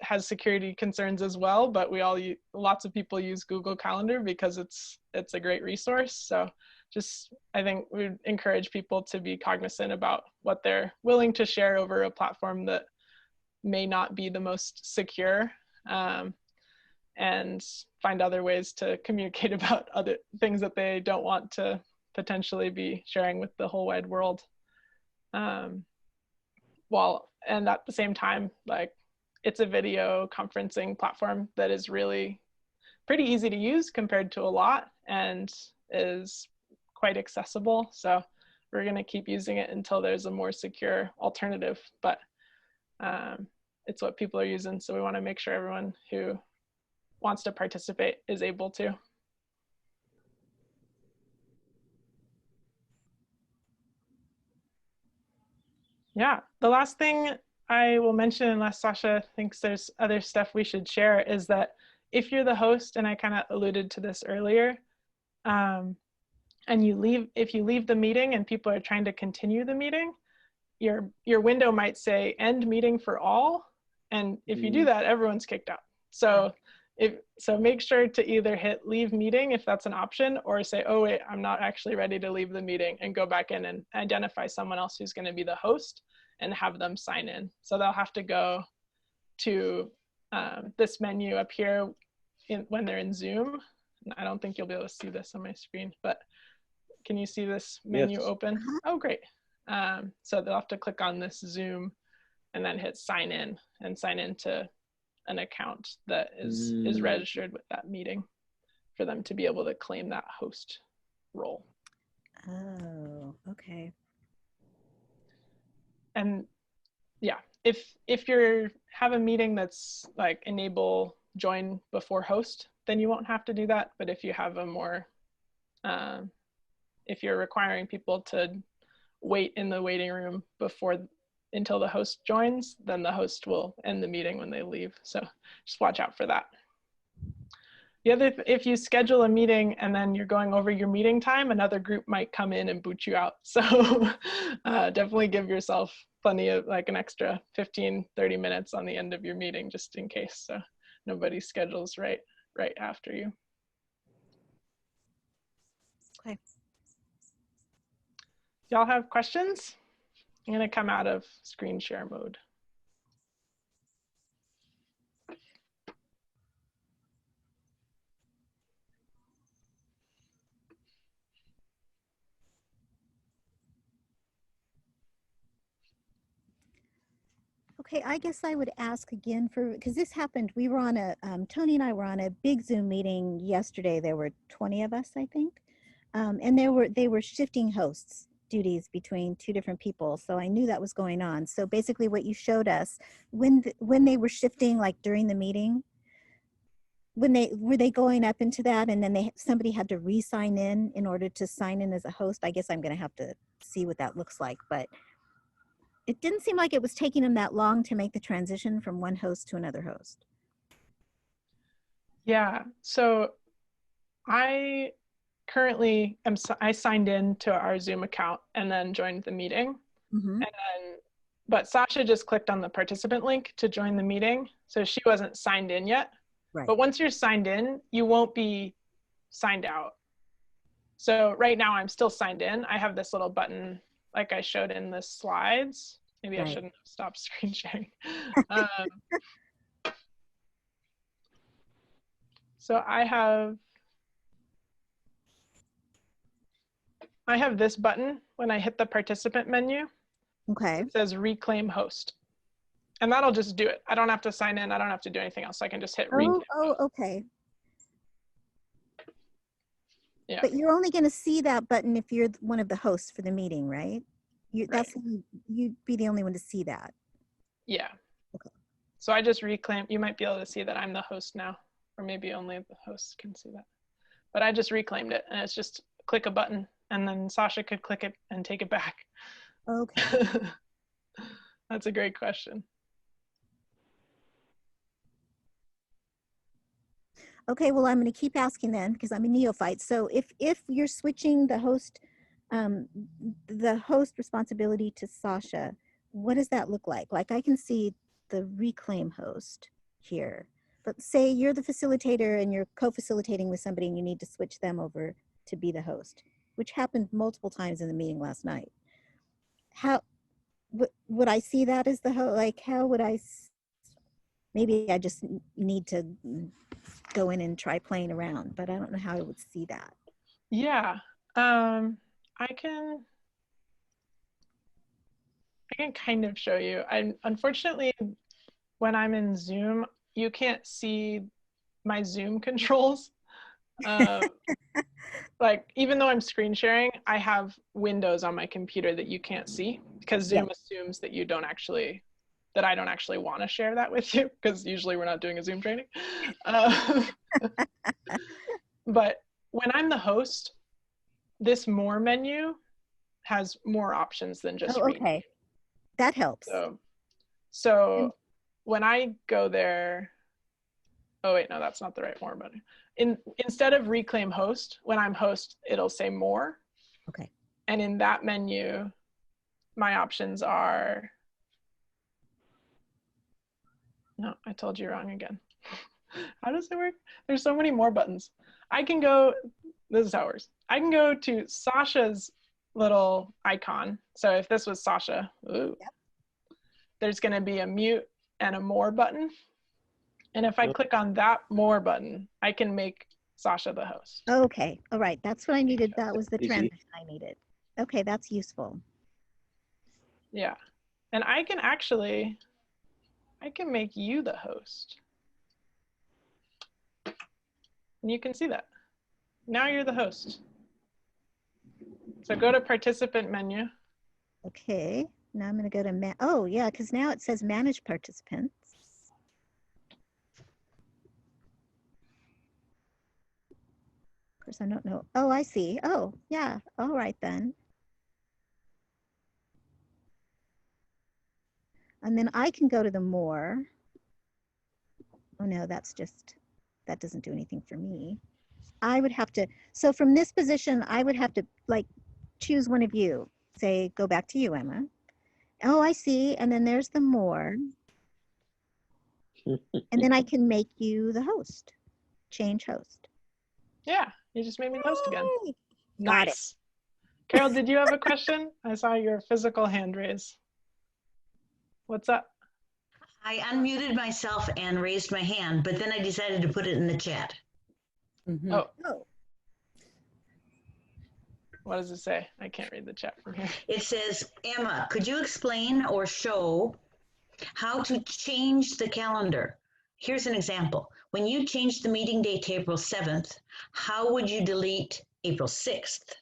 has security concerns as well, but lots of people use Google Calendar because it's a great resource. So I think we'd encourage people to be cognizant about what they're willing to share over a platform that may not be the most secure, and find other ways to communicate about other things that they don't want to potentially be sharing with the whole wide world. And at the same time, like, it's a video conferencing platform that is really pretty easy to use compared to a lot, and is quite accessible. So we're going to keep using it until there's a more secure alternative, but it's what people are using. So we want to make sure everyone who wants to participate is able to. Yeah, the last thing I will mention, unless Sasha thinks there's other stuff we should share, is that if you're the host, and I kind of alluded to this earlier, and if you leave the meeting and people are trying to continue the meeting, your window might say end meeting for all, and if you do that, everyone's kicked out. So make sure to either hit leave meeting if that's an option, or say, oh wait, I'm not actually ready to leave the meeting, and go back in and identify someone else who's going to be the host and have them sign in. So they'll have to go to this menu up here when they're in Zoom. I don't think you'll be able to see this on my screen, but can you see this menu open? Oh, great. So they'll have to click on this Zoom and then hit sign in, and sign into an account that is registered with that meeting for them to be able to claim that host role. Oh, okay. And yeah, if you have a meeting that's like enable join before host, then you won't have to do that. But if you have a more, if you're requiring people to wait in the waiting room until the host joins, then the host will end the meeting when they leave. So just watch out for that. If you schedule a meeting and then you're going over your meeting time, another group might come in and boot you out. So definitely give yourself plenty of, like, an extra 15, 30 minutes on the end of your meeting, just in case, so nobody schedules right after you. Okay. Y'all have questions? I'm going to come out of screen share mode. Okay, I guess I would ask again because this happened, we were on Tony and I were on a big Zoom meeting yesterday. There were 20 of us, I think. And they were shifting hosts duties between two different people. So I knew that was going on. So basically what you showed us, when they were shifting, like during the meeting, were they going up into that, and then somebody had to re-sign in order to sign in as a host? I guess I'm going to have to see what that looks like, but it didn't seem like it was taking them that long to make the transition from one host to another host. Yeah, so I currently I signed in to our Zoom account and then joined the meeting. Mm-hmm. But Sasha just clicked on the participant link to join the meeting, so she wasn't signed in yet. Right. But once you're signed in, you won't be signed out. So right now I'm still signed in. I have this little button like I showed in the slides. Maybe I Right. shouldn't have stopped screen sharing. So I have this button when I hit the participant menu. Okay. It says reclaim host. And that'll just do it. I don't have to sign in. I don't have to do anything else. I can just hit reclaim. Okay. Yeah. But you're only going to see that button if you're one of the hosts for the meeting, right? Right. You'd be the only one to see that. Yeah. Okay. So I just reclaim. You might be able to see that I'm the host now, or maybe only the hosts can see that. But I just reclaimed it, and it's just click a button, and then Sasha could click it and take it back. Okay. That's a great question. Okay, well, I'm going to keep asking then because I'm a neophyte. So if you're switching the host responsibility to Sasha, what does that look like? Like I can see the reclaim host here, but say you're the facilitator and you're co-facilitating with somebody and you need to switch them over to be the host, which happened multiple times in the meeting last night. How would I see that as the host? Like how would I? Maybe I just need to go in and try playing around, but I don't know how I would see that. Yeah, I can kind of show you. Unfortunately, when I'm in Zoom, you can't see my Zoom controls. Like even though I'm screen sharing, I have windows on my computer that you can't see because Zoom assumes that I don't actually want to share that with you because usually we're not doing a Zoom training. But when I'm the host, this more menu has more options than just read. Okay. That helps. So when I go there, oh wait, no, that's not the right more button. Instead of reclaim host, when I'm host, it'll say more. Okay. And in that menu, my options are, no, I told you wrong again. How does it work? There's so many more buttons. I can go, this is how it works. I can go to Sasha's little icon. So if this was Sasha, there's gonna be a mute and a more button. And if I click on that more button, I can make Sasha the host. Okay, all right, that's what I needed. That was the transition I needed. Okay, that's useful. Yeah, and I can make you the host. And you can see that. Now you're the host. So go to participant menu. Okay, now I'm gonna go to, oh yeah, because now it says manage participants. Of course, I don't know. Oh, I see. Oh, yeah, all right then. And then I can go to the more. Oh no, that doesn't do anything for me. I would have to, so from this position, I would have to like choose one of you. Say, go back to you, Emma. Oh, I see. And then there's the more. And then I can make you the host. Change host. Yeah, you just made me the host again. Yay! Nice. Got it. Carol, did you have a question? I saw your physical hand raise. What's up? I unmuted myself and raised my hand, but then I decided to put it in the chat. Mhm. Oh, What does it say? I can't read the chat from here. It says, Emma, could you explain or show how to change the calendar? Here's an example. When you change the meeting date to April 7th, how would you delete April 6th?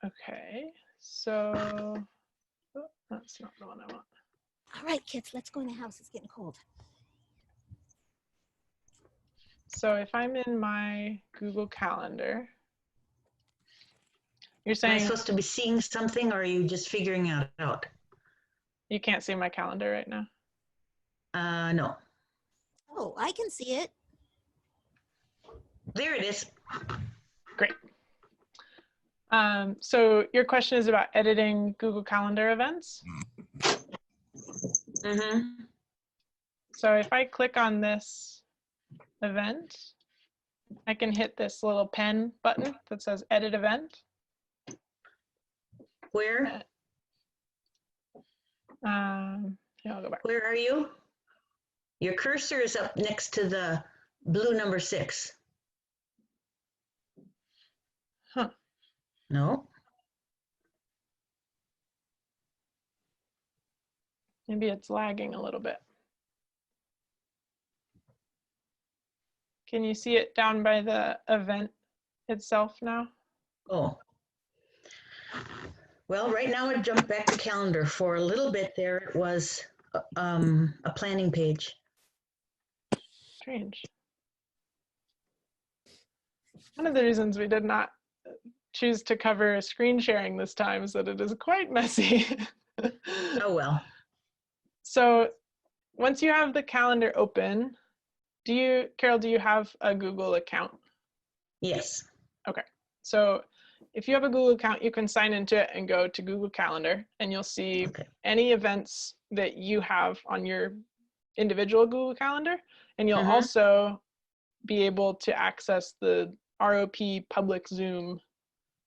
Okay, so oh, that's not the one I want. all right, kids, let's go in the house. It's getting cold. So if I'm in my Google Calendar, You're Am I saying supposed to be seeing something, or are you just figuring it out? you can't see my calendar right now? No. Oh, I can see it. There it is. Great. So your question is about editing Google Calendar events. Mm-hmm. So if I click on this event, I can hit this little pen button that says edit event. Where? Here, I'll go back. Where are you? Your cursor is up next to the blue number 6. Huh. No. Maybe it's lagging a little bit. Can you see it down by the event itself now? Oh. Well, right now it jumped back to calendar. For a little bit there, it was a planning page. Strange. One of the reasons we did not choose to cover screen sharing this time is that it is quite messy. Oh, well. So once you have the calendar open, Carol, do you have a Google account? Yes. Okay. So if you have a Google account, you can sign into it and go to Google Calendar, and you'll see Okay. any events that you have on your individual Google Calendar. And you'll Mhm. also be able to access the ROP public Zoom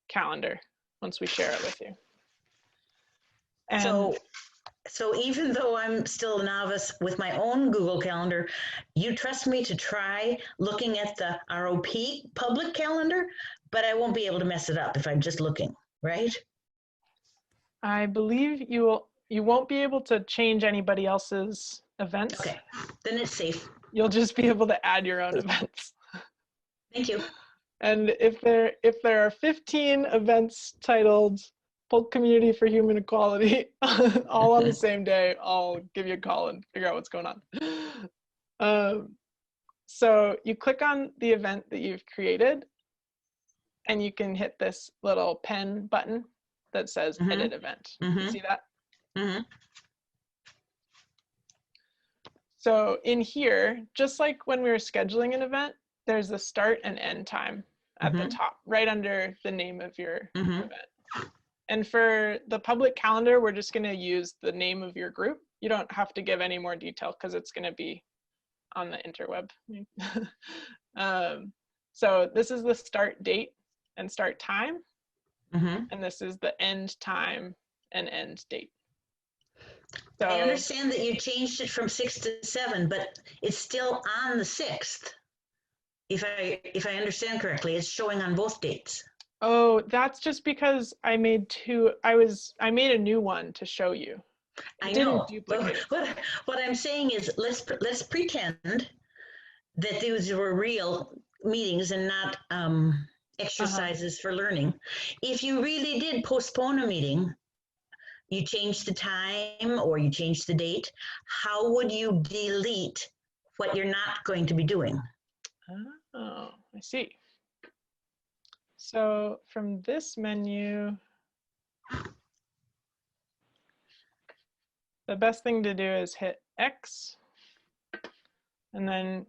calendar once we share it with you. And So even though I'm still a novice with my own Google Calendar, you trust me to try looking at the ROP public calendar, but I won't be able to mess it up if I'm just looking, right? I believe you won't be able to change anybody else's events. Okay, then it's safe. You'll just be able to add your own events. Thank you. And if there are 15 events titled Polk Community for Human Equality all on the same day, I'll give you a call and figure out what's going on. So you click on the event that you've created, and you can hit this little pen button that says edit event. You see that? Mm-hmm. So in here, just like when we were scheduling an event, there's the start and end time at the top, right under the name of your event. And for the public calendar, we're just going to use the name of your group. You don't have to give any more detail because it's going to be on the interweb. So this is the start date and start time. And this is the end time and end date. So, I understand that you changed it from 6 to 7, but it's still on the 6th. If I understand correctly, it's showing on both dates. Oh, that's just because I made I made a new one to show you. I didn't know. duplicate it. What I'm saying is let's pretend that these were real meetings and not exercises for learning. If you really did postpone a meeting, you changed the time or you changed the date, how would you delete what you're not going to be doing? Oh, I see. So from this menu, the best thing to do is hit X, and then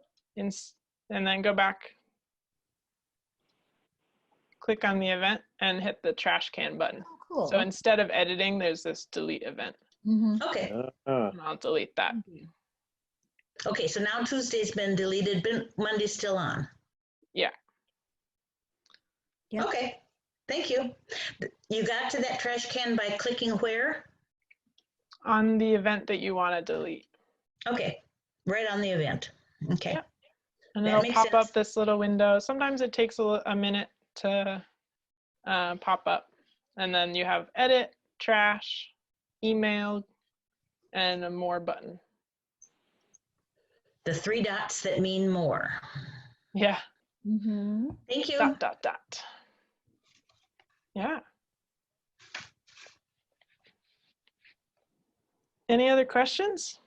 go back, click on the event, and hit the trash can button. Oh, cool. So instead of editing, there's this delete event. Okay. And I'll delete that. Okay, so now Tuesday's been deleted, but Monday's still on. Yeah. Yep. Okay, thank you. You got to that trash can by clicking where? On the event that you want to delete. Okay, right on the event. Okay. Yep. And That it'll makes pop sense. up this little window. Sometimes it takes a minute to pop up. And then you have edit, trash, email, and a more button. The 3 dots that mean more. Yeah. Thank you. ... Yeah. Any other questions?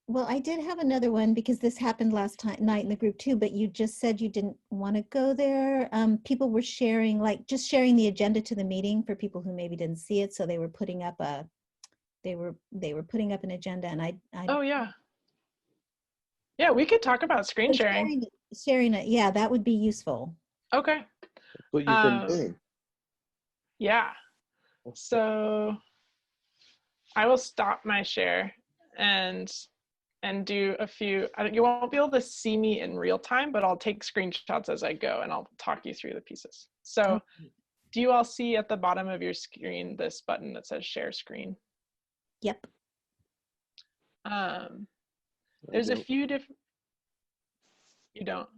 Well, I did have another one because this happened last night in the group too, but you just said you didn't want to go there. People were sharing, like just sharing the agenda to the meeting for people who maybe didn't see it. So they were putting up they were putting up an agenda, and I Oh yeah. Yeah, we could talk about screen so sharing. sharing it. Yeah, that would be useful. Okay. That's what you've been Um, doing. Yeah. So I will stop my share and do a few. You won't be able to see me in real time, but I'll take screenshots as I go and I'll talk you through the pieces. So do you all see at the bottom of your screen this button that says share screen? Yep. There's a don't. few different. You don't?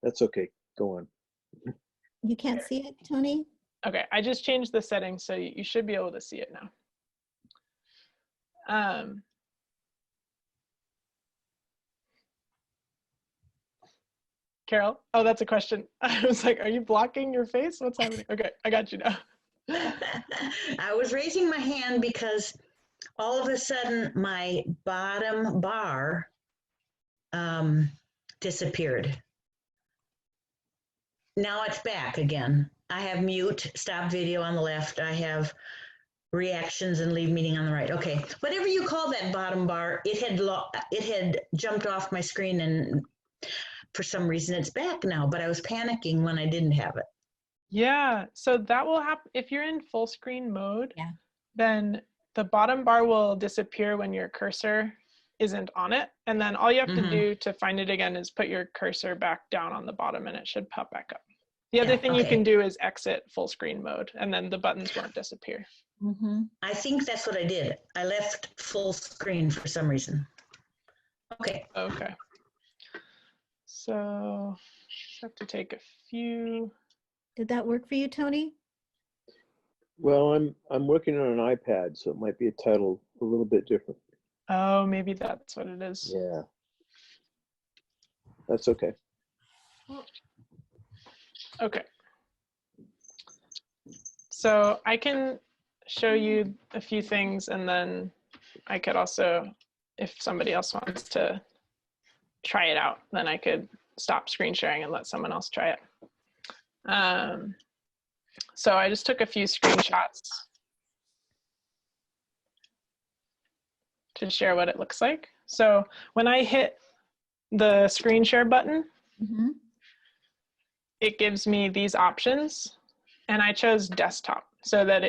That's okay. Go on. You can't see it, Tony? Okay, I just changed the settings so you should be able to see it now. Carol? Oh, that's a question. I was like, are you blocking your face? What's happening? Okay, I got you now. I was raising my hand because all of a sudden my bottom bar disappeared. Now it's back again. I have mute, stop video on the left. I have reactions and leave meeting on the right. Okay, whatever you call that bottom bar, it had jumped off my screen, and for some reason it's back now, but I was panicking when I didn't have it. Yeah, so that will happen if you're in full screen mode. Yeah. Then the bottom bar will disappear when your cursor isn't on it. And then all you have to do to find it again is put your cursor back down on the bottom and it should pop back up. The other thing you can do is exit full screen mode and then the buttons won't disappear. I think that's what I did. I left full screen for some reason. Okay. Okay. So just have to take a few. Did that work for you, Tony? Well, I'm working on an iPad, so it might be a title a little bit different. Oh, maybe that's what it is. Yeah. That's okay. Okay. So I can show you a few things and then I could also, if somebody else wants to try it out, then I could stop screen sharing and let someone else try it. So I just took a few screenshots to share what it looks like. So when I hit the screen share button, it gives me these options, and I chose desktop so that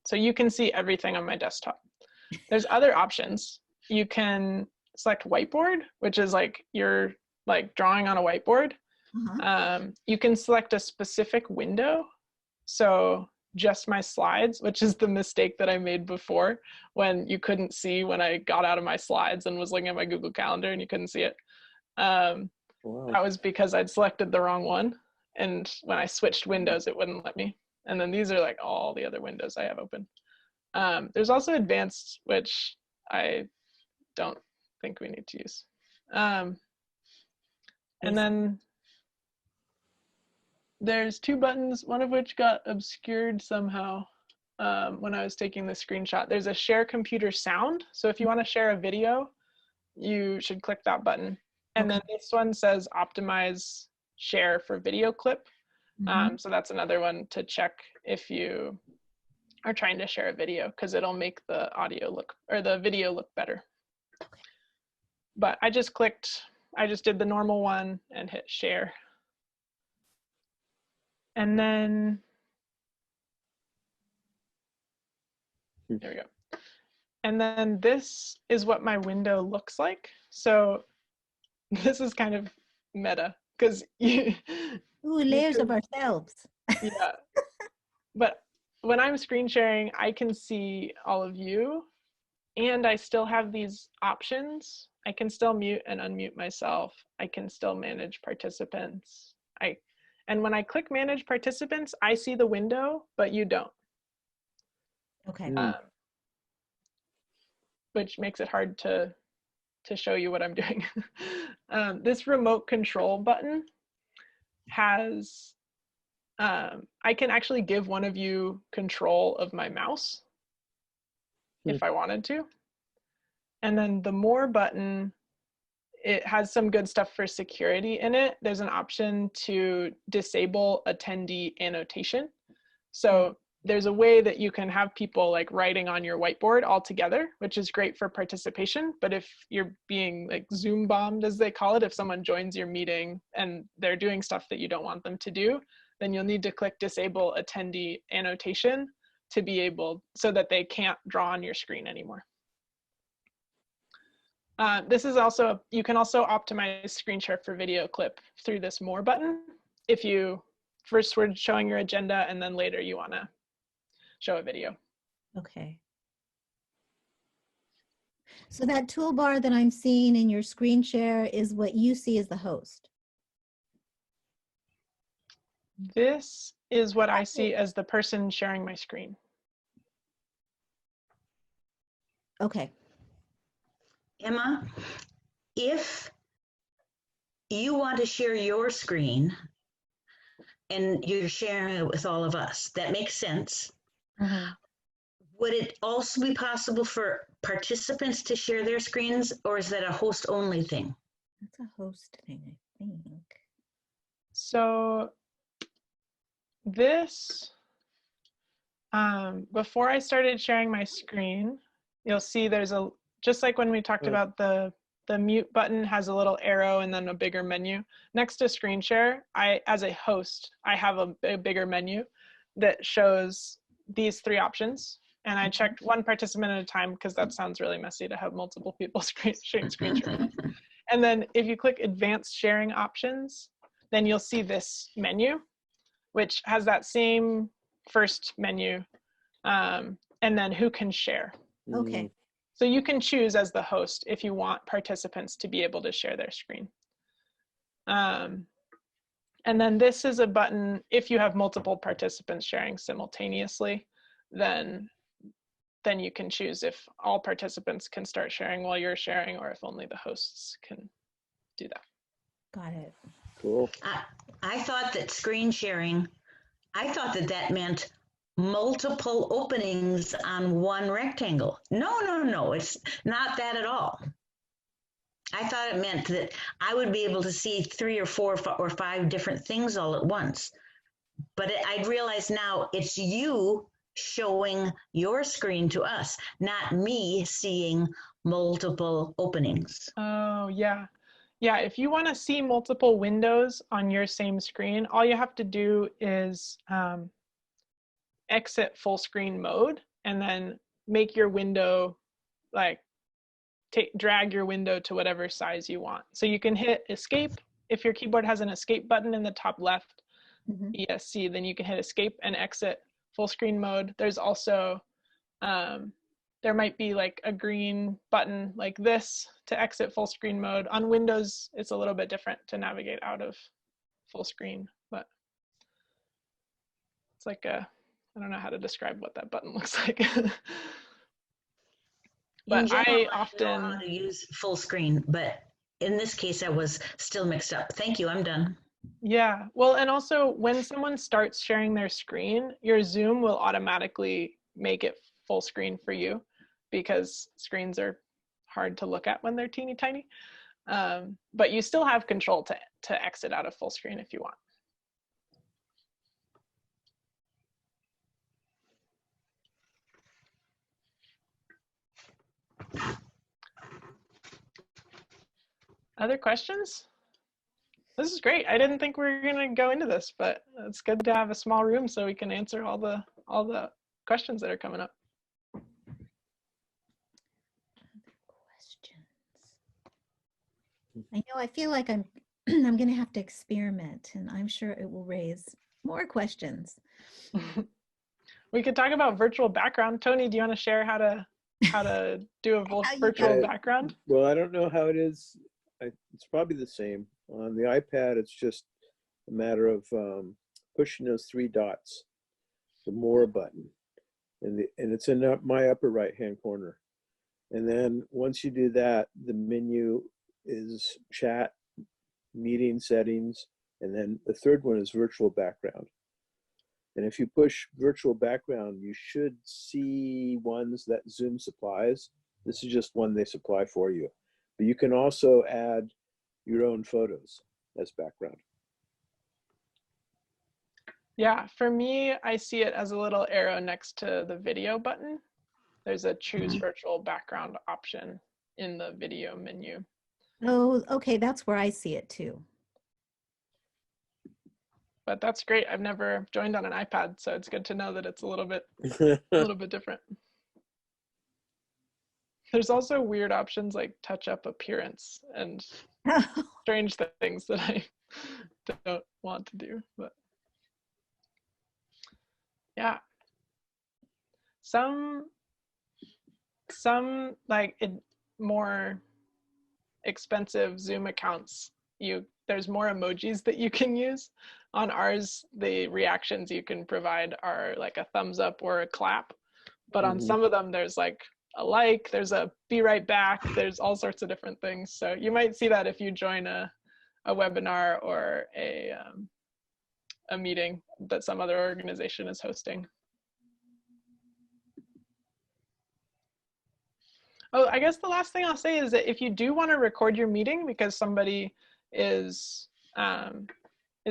so you can see everything on my desktop. There's other options. You can select whiteboard, which is like you're like drawing on a whiteboard. You can select a specific window. So just my slides, which is the mistake that I made before when you couldn't see when I got out of my slides and was looking at my Google Calendar and you couldn't see it. That was because I'd selected the wrong one. And when I switched windows, it wouldn't let me. And then these are like all the other windows I have open. There's also advanced, which I don't think we need to use. And then there's two buttons, one of which got obscured somehow when I was taking the screenshot. There's a share computer sound. So if you want to share a video, you should click that button. And then this one says optimize share for video clip. So that's another one to check if you are trying to share a video, because it'll make the audio look, or the video look better. But I just did the normal one and hit share. And then, there we go. And then this is what my window looks like. So this is kind of meta, because layers of ourselves. Yeah. But when I'm screen sharing, I can see all of you, and I still have these options. I can still mute and unmute myself. I can still manage participants. And when I click manage participants, I see the window, but you don't. Okay. Which makes it hard to show you what I'm doing. This remote control button has, I can actually give one of you control of my mouse if I wanted to. And then the More button, it has some good stuff for security in it. There's an option to disable attendee annotation. So there's a way that you can have people like writing on your whiteboard all together, which is great for participation. But if you're being like Zoom bombed, as they call it, if someone joins your meeting and they're doing stuff that you don't want them to do, then you'll need to click disable attendee annotation to be able, so that they can't draw on your screen anymore. This is also, you can also optimize screen share for video clip through this More button. If you first were showing your agenda and then later you want to show a video. Okay. So that toolbar that I'm seeing in your screen share is what you see as the host. This is what I see as the person sharing my screen. Okay. Emma, if you want to share your screen and you're sharing it with all of us, that makes sense. Would it also be possible for participants to share their screens, or is that a host only thing? That's a host thing, I think. So this, before I started sharing my screen, you'll see there's a, just like when we talked about the mute button has a little arrow and then a bigger menu. Next to screen share, as a host, I have a bigger menu that shows these three options. And I checked one participant at a time because that sounds really messy to have multiple people screen sharing. And then if you click advanced sharing options, then you'll see this menu, which has that same first menu, and then who can share. Okay. So you can choose as the host if you want participants to be able to share their screen. And then this is a button, if you have multiple participants sharing simultaneously, then you can choose if all participants can start sharing while you're sharing, or if only the hosts can do that. Got it. Cool. I thought that screen sharing, I thought that that meant multiple openings on one rectangle. No, it's not that at all. I thought it meant that I would be able to see 3 or 4 or 5 different things all at once. But I realize now it's you showing your screen to us, not me seeing multiple openings. Oh, yeah. Yeah, if you want to see multiple windows on your same screen, all you have to do is exit full screen mode and then make your window, like drag your window to whatever size you want. So you can hit escape. If your keyboard has an escape button in the top left, ESC, then you can hit escape and exit full screen mode. There's also, there might be like a green button like this to exit full screen mode. On Windows, it's a little bit different to navigate out of full screen, but it's like a, I don't know how to describe what that button looks like. But in general, I know often how to use full screen, but in this case, I was still mixed up. Thank you, I'm done. Yeah, well, and also when someone starts sharing their screen, your Zoom will automatically make it full screen for you because screens are hard to look at when they're teeny tiny. But you still have control to exit out of full screen if you want. Other questions? This is great. I didn't think we were going to go into this, but it's good to have a small room so we can answer all the questions that are coming up. Questions. I know, I feel like I'm I'm going to have to experiment, and I'm sure it will raise more questions. We could talk about virtual background. Tony, do you want to share how to do a virtual background? Well, I don't know how it is. It's probably the same. On the iPad, it's just a matter of pushing those 3 dots, the More button, and it's in my upper right-hand corner. And then once you do that, the menu is chat, meeting settings, and then the third one is virtual background. And if you push virtual background, you should see ones that Zoom supplies, This is just one they supply for you. But you can also add your own photos as background. Yeah, for me, I see it as a little arrow next to the video button. There's a choose virtual background option in the video menu. Oh, okay, that's where I see it too. But that's great. I've never joined on an iPad, so it's good to know that it's a little bit different. There's also weird options like touch up appearance and strange things that I don't want to do, but yeah. Some like more expensive Zoom accounts, there's more emojis that you can use. On ours, the reactions you can provide are like a thumbs up or a clap, but on some of them there's like a like, there's a be right back, there's all sorts of different things. So you might see that if you join a webinar or a meeting that some other organization is hosting. Oh, I guess the last thing I'll say is that if you do want to record your meeting because somebody is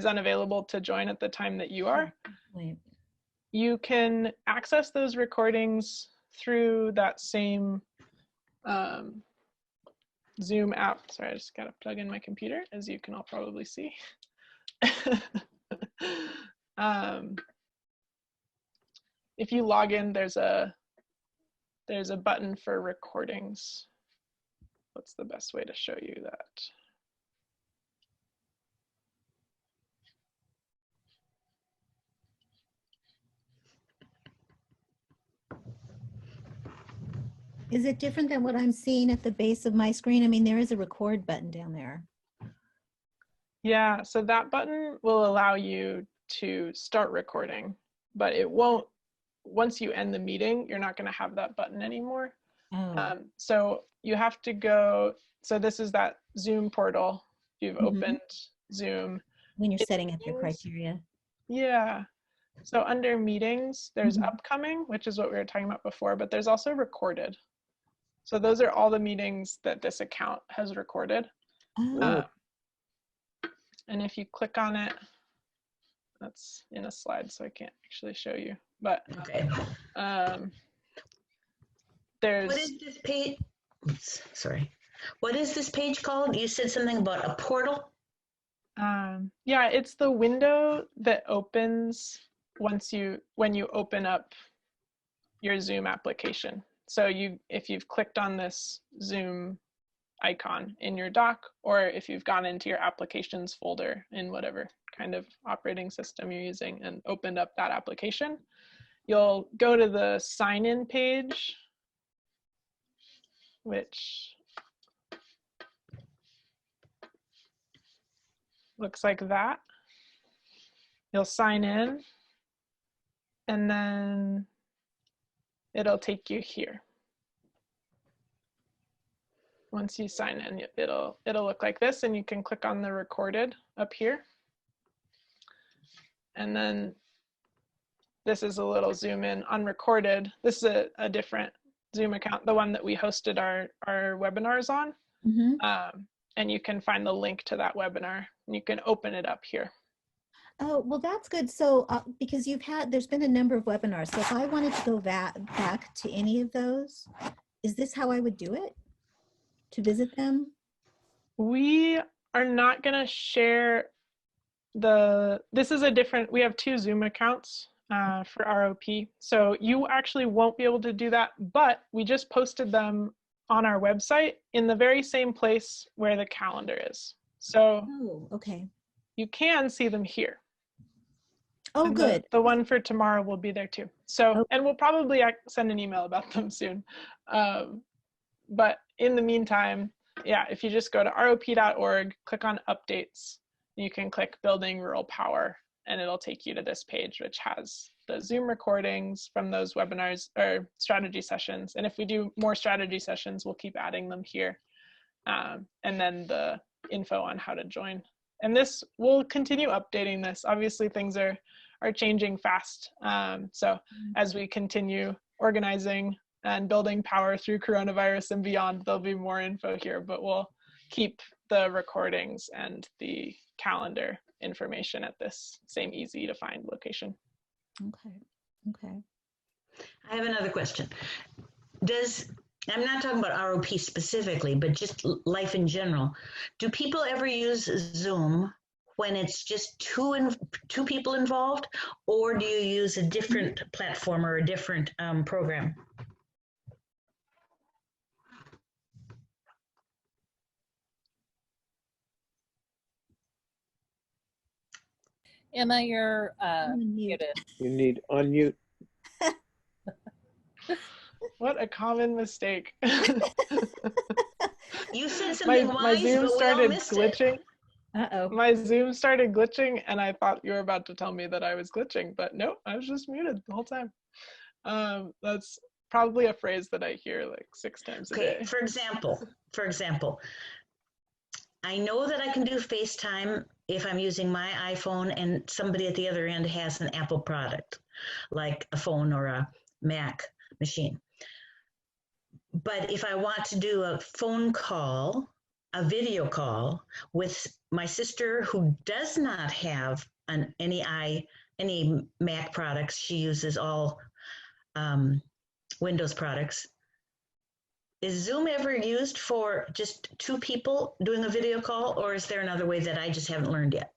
unavailable to join at the time that you are, you can access those recordings through that same Zoom app. Sorry, I just got to plug in my computer, as you can all probably see. If you log in, there's a button for recordings. What's the best way to show you that? Is it different than what I'm seeing at the base of my screen? I mean, there is a record button down there. Yeah, so that button will allow you to start recording, but it won't, once you end the meeting, you're not going to have that button anymore. Oh. So you have to go, so this is that Zoom portal. You've opened Zoom. When you're setting up your criteria. Yeah. So under meetings, there's upcoming, which is what we were talking about before, but there's also recorded. So those are all the meetings that this account has recorded. Oh. And if you click on it, that's in a slide, so I can't actually show you. But Okay. There's. What is this page? Sorry. What is this page called? You said something about a portal? Yeah, it's the window that opens when you open up your Zoom application. So if you've clicked on this Zoom icon in your dock, or if you've gone into your applications folder in whatever kind of operating system you're using and opened up that application, you'll go to the sign in page, which looks like that. You'll sign in and then it'll take you here. Once you sign in, it'll look like this, and you can click on the recorded up here. And then this is a little zoom in on recorded. This is a different Zoom account, the one that we hosted our webinars on. And you can find the link to that webinar and you can open it up here. Oh, well, that's good. So because there's been a number of webinars. So if I wanted to go back to any of those, is this how I would do it? To visit them? We are not going to share this is a different, we have two Zoom accounts for ROP. So you actually won't be able to do that, but we just posted them on our website in the very same place where the calendar is. So okay. You can see them here. Oh, and good. The one for tomorrow will be there too. So, and we'll probably send an email about them soon. But in the meantime, yeah, if you just go to rop.org, click on updates, you can click building rural power, and it'll take you to this page, which has the Zoom recordings from those webinars or strategy sessions. And if we do more strategy sessions, we'll keep adding them here. And then the info on how to join. And this, we'll continue updating this. Obviously, things are changing fast. So as we continue organizing and building power through coronavirus and beyond. There'll be more info here, but we'll keep the recordings and the calendar information at this same easy to find location. Okay. Okay. I have another question. I'm not talking about ROP specifically, but just life in general. Do people ever use Zoom when it's just two people involved, or do you use a different platform or a different program? Emma, you're Unmute. muted. You need unmute. What a common mistake. You said my something wise, Zoom but we all started missed glitching. it. Uh-oh. My Zoom started glitching, and I thought you were about to tell me that I was glitching, but no, I was just muted the whole time. That's probably a phrase that I hear like 6 times a Okay, day. for example, I know that I can do FaceTime if I'm using my iPhone and somebody at the other end has an Apple product, like a phone or a Mac machine. But if I want to do a phone call, a video call with my sister who does not have any Mac products, she uses all Windows products. Is Zoom ever used for just 2 people doing a video call, or is there another way that I just haven't learned yet?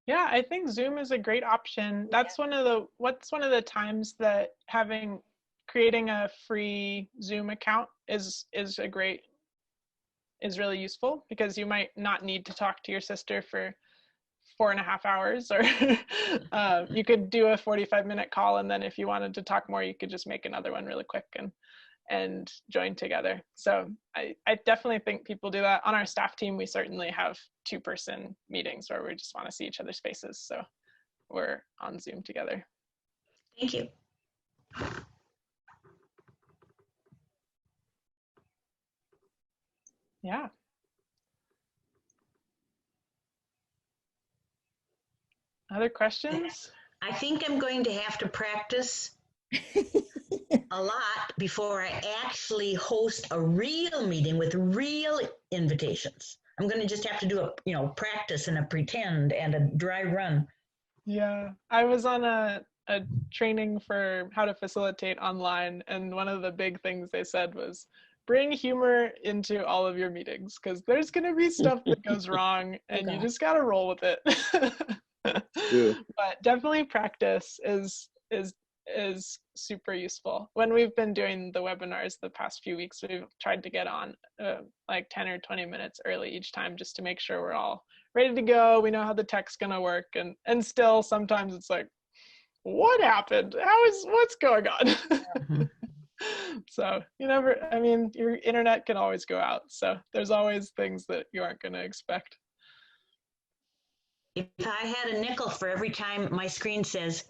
Yeah, I think Zoom is a great option. That's one of the times that creating a free Zoom account is really useful, because you might not need to talk to your sister for 4.5 hours, or you could do a 45-minute call, and then if you wanted to talk more, you could just make another one really quick and join together. So I definitely think people do that. On our staff team, we certainly have 2-person meetings where we just want to see each other's faces. So we're on Zoom together. Thank you. Yeah. Other questions? I think I'm going to have to practice a lot before I actually host a real meeting with real invitations. I'm going to just have to do a practice and a pretend and a dry run. Yeah, I was on a training for how to facilitate online, and one of the big things they said was bring humor into all of your meetings, because there's going to be stuff that goes wrong, and you just got to roll with it. But definitely practice is super useful. When we've been doing the webinars the past few weeks, we've tried to get on like 10 or 20 minutes early each time, just to make sure we're all ready to go. We know how the tech's gonna work, and still sometimes it's like, what happened? What's going on? Mm-hmm. So your internet can always go out. So there's always things that you aren't gonna expect. If I had a nickel for every time my screen says,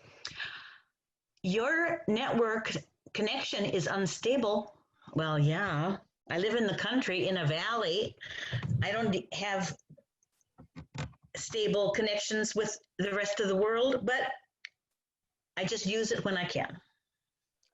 your network connection is unstable. Well, yeah, I live in the country in a valley. I don't have stable connections with the rest of the world, but I just use it when I can.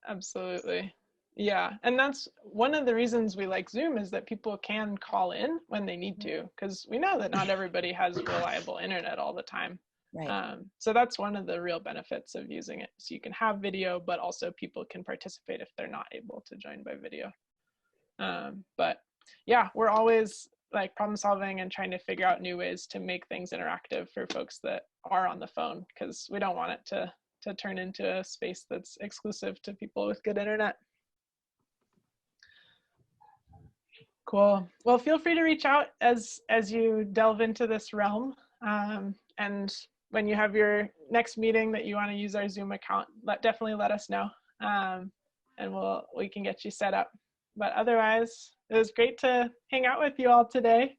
Absolutely. Yeah. And that's one of the reasons we like Zoom, is that people can call in when they need to, because we know that not everybody has reliable internet all the time. Right. So that's one of the real benefits of using it. So you can have video, but also people can participate if they're not able to join by video. But yeah, we're always like problem solving and trying to figure out new ways to make things interactive for folks that are on the phone, because we don't want it to turn into a space that's exclusive to people with good internet. Cool. Well, feel free to reach out as you delve into this realm. And when you have your next meeting that you want to use our Zoom account, definitely let us know, and we can get you set up. But otherwise, it was great to hang out with you all today.